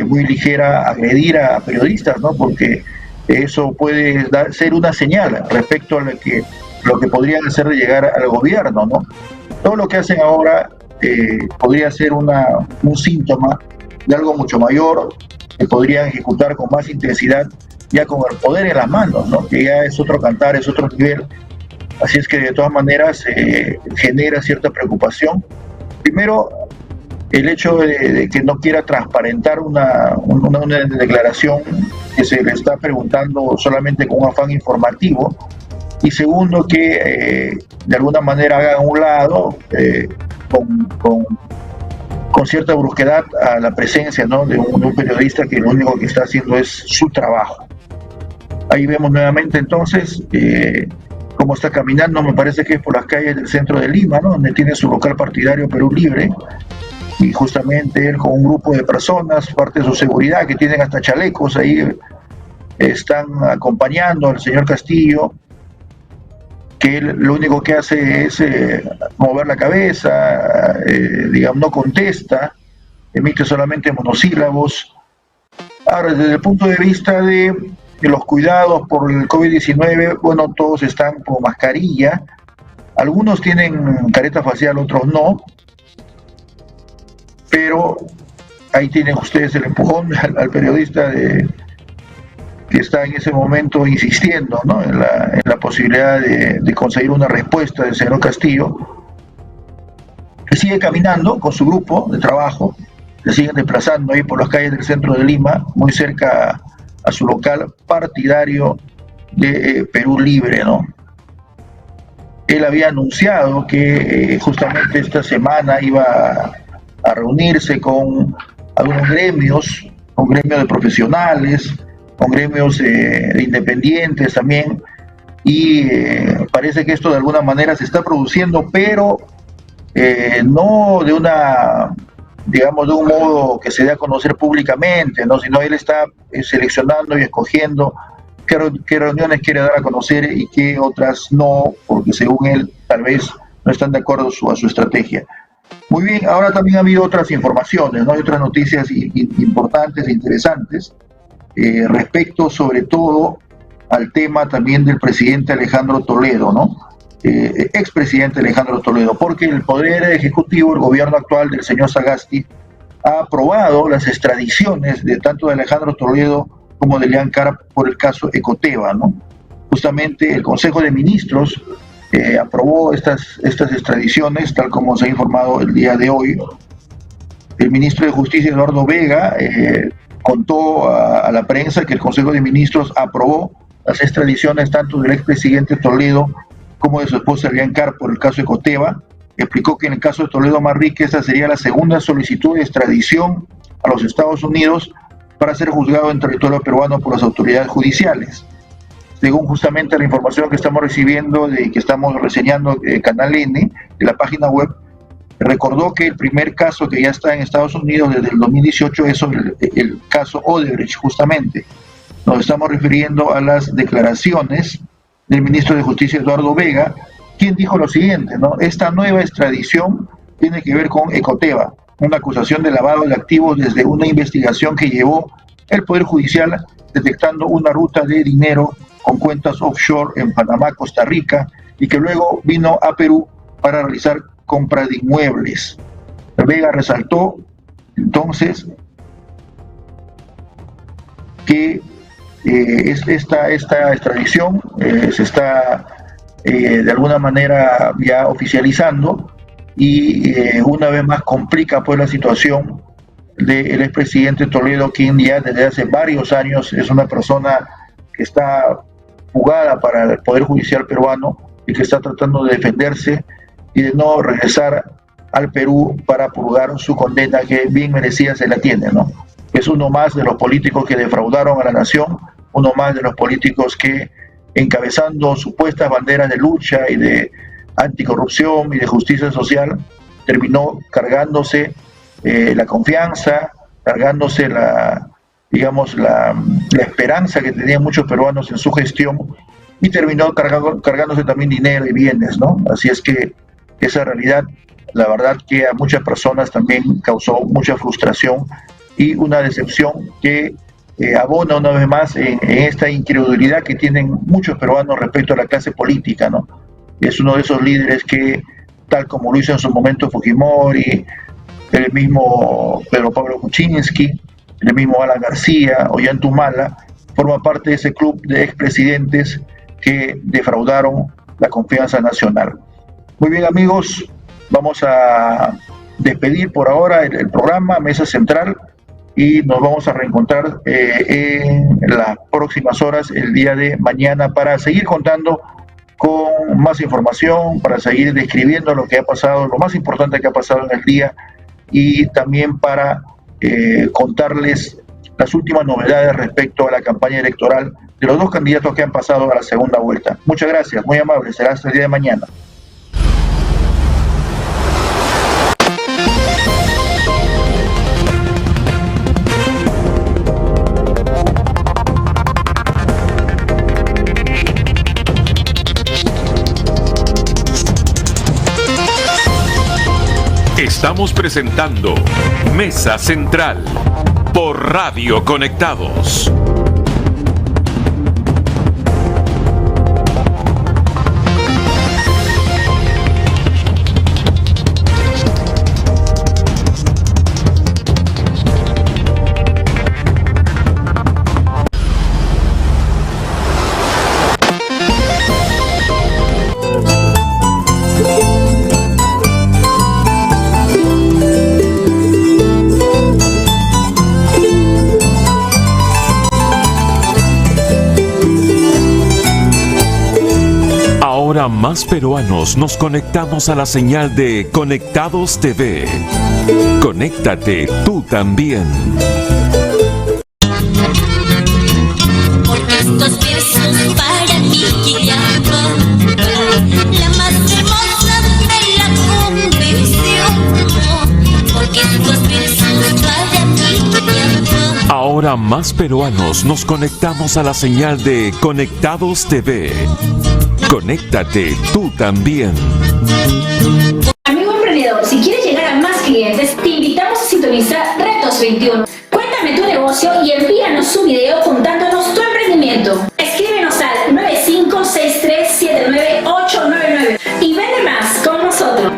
S10: muy ligera agredir a periodistas, ¿no? Porque eso puede ser una señal respecto a lo que podrían hacer de llegar al gobierno, ¿no? Todo lo que hacen ahora podría ser un síntoma de algo mucho mayor, que podrían ejecutar con más intensidad, ya con el poder en las manos, ¿no? Que ya es otro cantar, es otro nivel. Así es que de todas maneras genera cierta preocupación. Primero, el hecho de que no quiera transparentar una declaración que se le está preguntando solamente con un afán informativo, y segundo, que de alguna manera haga a un lado con cierta brusquedad a la presencia, ¿no?, de un periodista que lo único que está haciendo es su trabajo. Ahí vemos nuevamente entonces cómo está caminando, me parece que es por las calles del centro de Lima, ¿no?, donde tiene su local partidario Perú Libre, y justamente él con un grupo de personas, parte de su seguridad, que tienen hasta chalecos, ahí están acompañando al señor Castillo, que él lo único que hace es mover la cabeza, digamos, no contesta, emite solamente monosílabos. Ahora, desde el punto de vista de los cuidados por el COVID-19, bueno, todos están con mascarilla, algunos tienen careta facial, otros no, pero ahí tienen ustedes el empujón al periodista que está en ese momento insistiendo, ¿no?, en la posibilidad de conseguir una respuesta del señor Castillo, que sigue caminando con su grupo de trabajo, se siguen desplazando ahí por las calles del centro de Lima, muy cerca a su local partidario de Perú Libre, ¿no? Él había anunciado que justamente esta semana iba a reunirse con algunos gremios, con gremios de profesionales, con gremios de independientes también, y parece que esto de alguna manera se está produciendo, pero no de digamos, de un modo que se dé a conocer públicamente, ¿no?, sino él está seleccionando y escogiendo qué reuniones quiere dar a conocer y qué otras no, porque según él tal vez no están de acuerdo a su estrategia. Muy bien, ahora también ha habido otras informaciones, ¿no? Hay otras noticias importantes e interesantes respecto sobre todo al tema también del presidente Alejandro Toledo, ¿no? Expresidente Alejandro Toledo, porque el Poder Ejecutivo, el gobierno actual del señor Sagasti, ha aprobado las extradiciones de tanto de Alejandro Toledo como de Elian Cara por el caso Ecoteva, ¿no? Justamente el Consejo de Ministros aprobó estas extradiciones, tal como se ha informado el día de hoy. El ministro de Justicia, Eduardo Vega, contó a la prensa que el Consejo de Ministros aprobó las extradiciones tanto del expresidente Toledo como de su esposa Elian Cara por el caso Ecoteva. Explicó que en el caso de Toledo Manrique esta sería la segunda solicitud de extradición a los Estados Unidos para ser juzgado en territorio peruano por las autoridades judiciales. Según justamente la información que estamos recibiendo, que estamos reseñando Canal N, de la página web, recordó que el primer caso que ya está en Estados Unidos desde el 2018 es sobre el caso Odebrecht, justamente. Nos estamos refiriendo a las declaraciones del ministro de Justicia, Eduardo Vega, quien dijo lo siguiente, ¿no? Esta nueva extradición tiene que ver con Ecoteva, una acusación de lavado de activos desde una investigación que llevó el Poder Judicial detectando una ruta de dinero con cuentas offshore en Panamá, Costa Rica, y que luego vino a Perú para realizar compra de inmuebles. Vega resaltó entonces que esta extradición se está de alguna manera ya oficializando y una vez más complica pues la situación del expresidente Toledo, quien ya desde hace varios años es una persona que está fugada para el Poder Judicial peruano y que está tratando de defenderse y de no regresar al Perú para purgar su condena que bien merecida se la tiene, ¿no? Es uno más de los políticos que defraudaron a la nación, uno más de los políticos que, encabezando supuestas banderas de lucha y de anticorrupción y de justicia social, terminó cargándose la confianza, cargándose la esperanza que tenían muchos peruanos en su gestión y terminó cargándose también dinero y bienes, ¿no? Así es que esa realidad, la verdad que a muchas personas también causó mucha frustración y una decepción que abona una vez más en esta incredulidad que tienen muchos peruanos respecto a la clase política, ¿no? Es uno de esos líderes que, tal como lo hizo en su momento Fujimori, el mismo Pedro Pablo Kuczynski, el mismo Alan García, Ollanta Humala, forma parte de ese club de expresidentes que defraudaron la confianza nacional. Muy bien, amigos, vamos a despedir por ahora el programa Mesa Central y nos vamos a reencontrar en las próximas horas, el día de mañana, para seguir contando con más información, para seguir describiendo lo que ha pasado, lo más importante que ha pasado en el día, y también para contarles las últimas novedades respecto a la campaña electoral de los dos candidatos que han pasado a la segunda vuelta. Muchas gracias, muy amable, será hasta el día de mañana.
S2: Estamos presentando Mesa Central por Radio Conectados. Ahora más peruanos nos conectamos a la señal de Conectados TV. Conéctate tú también.
S3: Porque estos versos para mí guiaban la más hermosa de la convención. Porque estos versos para mí guiaban.
S2: Ahora Ahora más peruanos nos conectamos a la señal de Conectados TV. Conéctate tú también.
S4: Amigo emprendedor, si quieres llegar a más clientes, te invitamos a sintonizar Retos 21. Cuéntame tu negocio y envíanos un video contándonos tu emprendimiento. Escríbenos al 9563799899 y vende más con nosotros.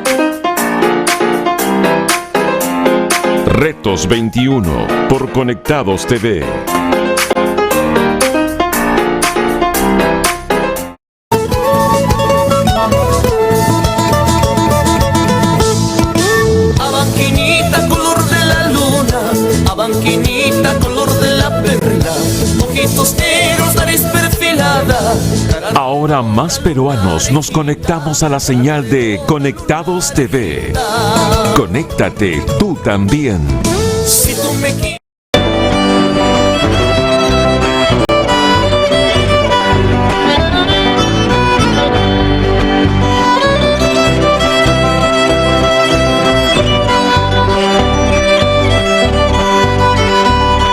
S2: Retos 21 por Conectados TV.
S5: Abanquinita, color de la luna, abanquinita, color de la perla, ojitos negros, nariz perfilada.
S2: Ahora más peruanos nos conectamos a la señal de Conectados TV. Conéctate tú también.
S5: Si tú me quieres.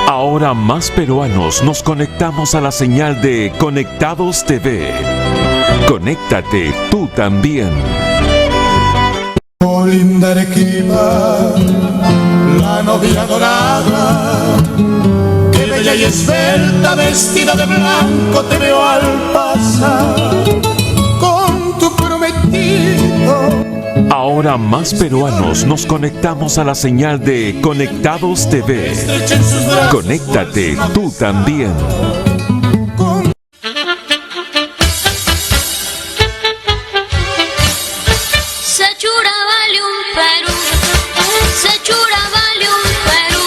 S2: Ahora más peruanos nos conectamos a la señal de Conectados TV. Conéctate tú también.
S6: Oh, linda Arequipa, la novia dorada, que bella y esbelta, vestida de blanco, te veo al pasar con tu prometido.
S2: Ahora más peruanos nos conectamos a la señal de Conectados TV. Conéctate tú también.
S3: Sechura vale un Perú, Sechura vale un Perú,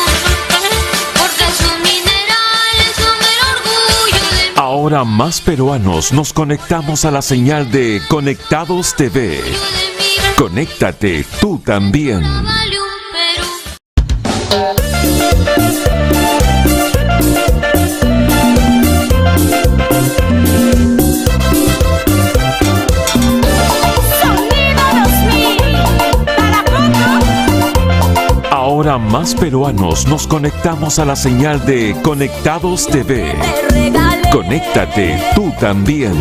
S3: porque sus minerales son el orgullo de mi
S2: Ahora más peruanos nos conectamos a la señal de Conectados TV. Conéctate tú también.
S3: vale un Perú.
S2: Ahora más peruanos nos conectamos a la señal de Conectados TV. Conéctate tú también.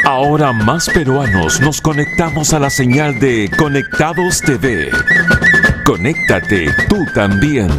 S2: Ahora más peruanos nos conectamos a la señal de Conectados TV. Conéctate tú también.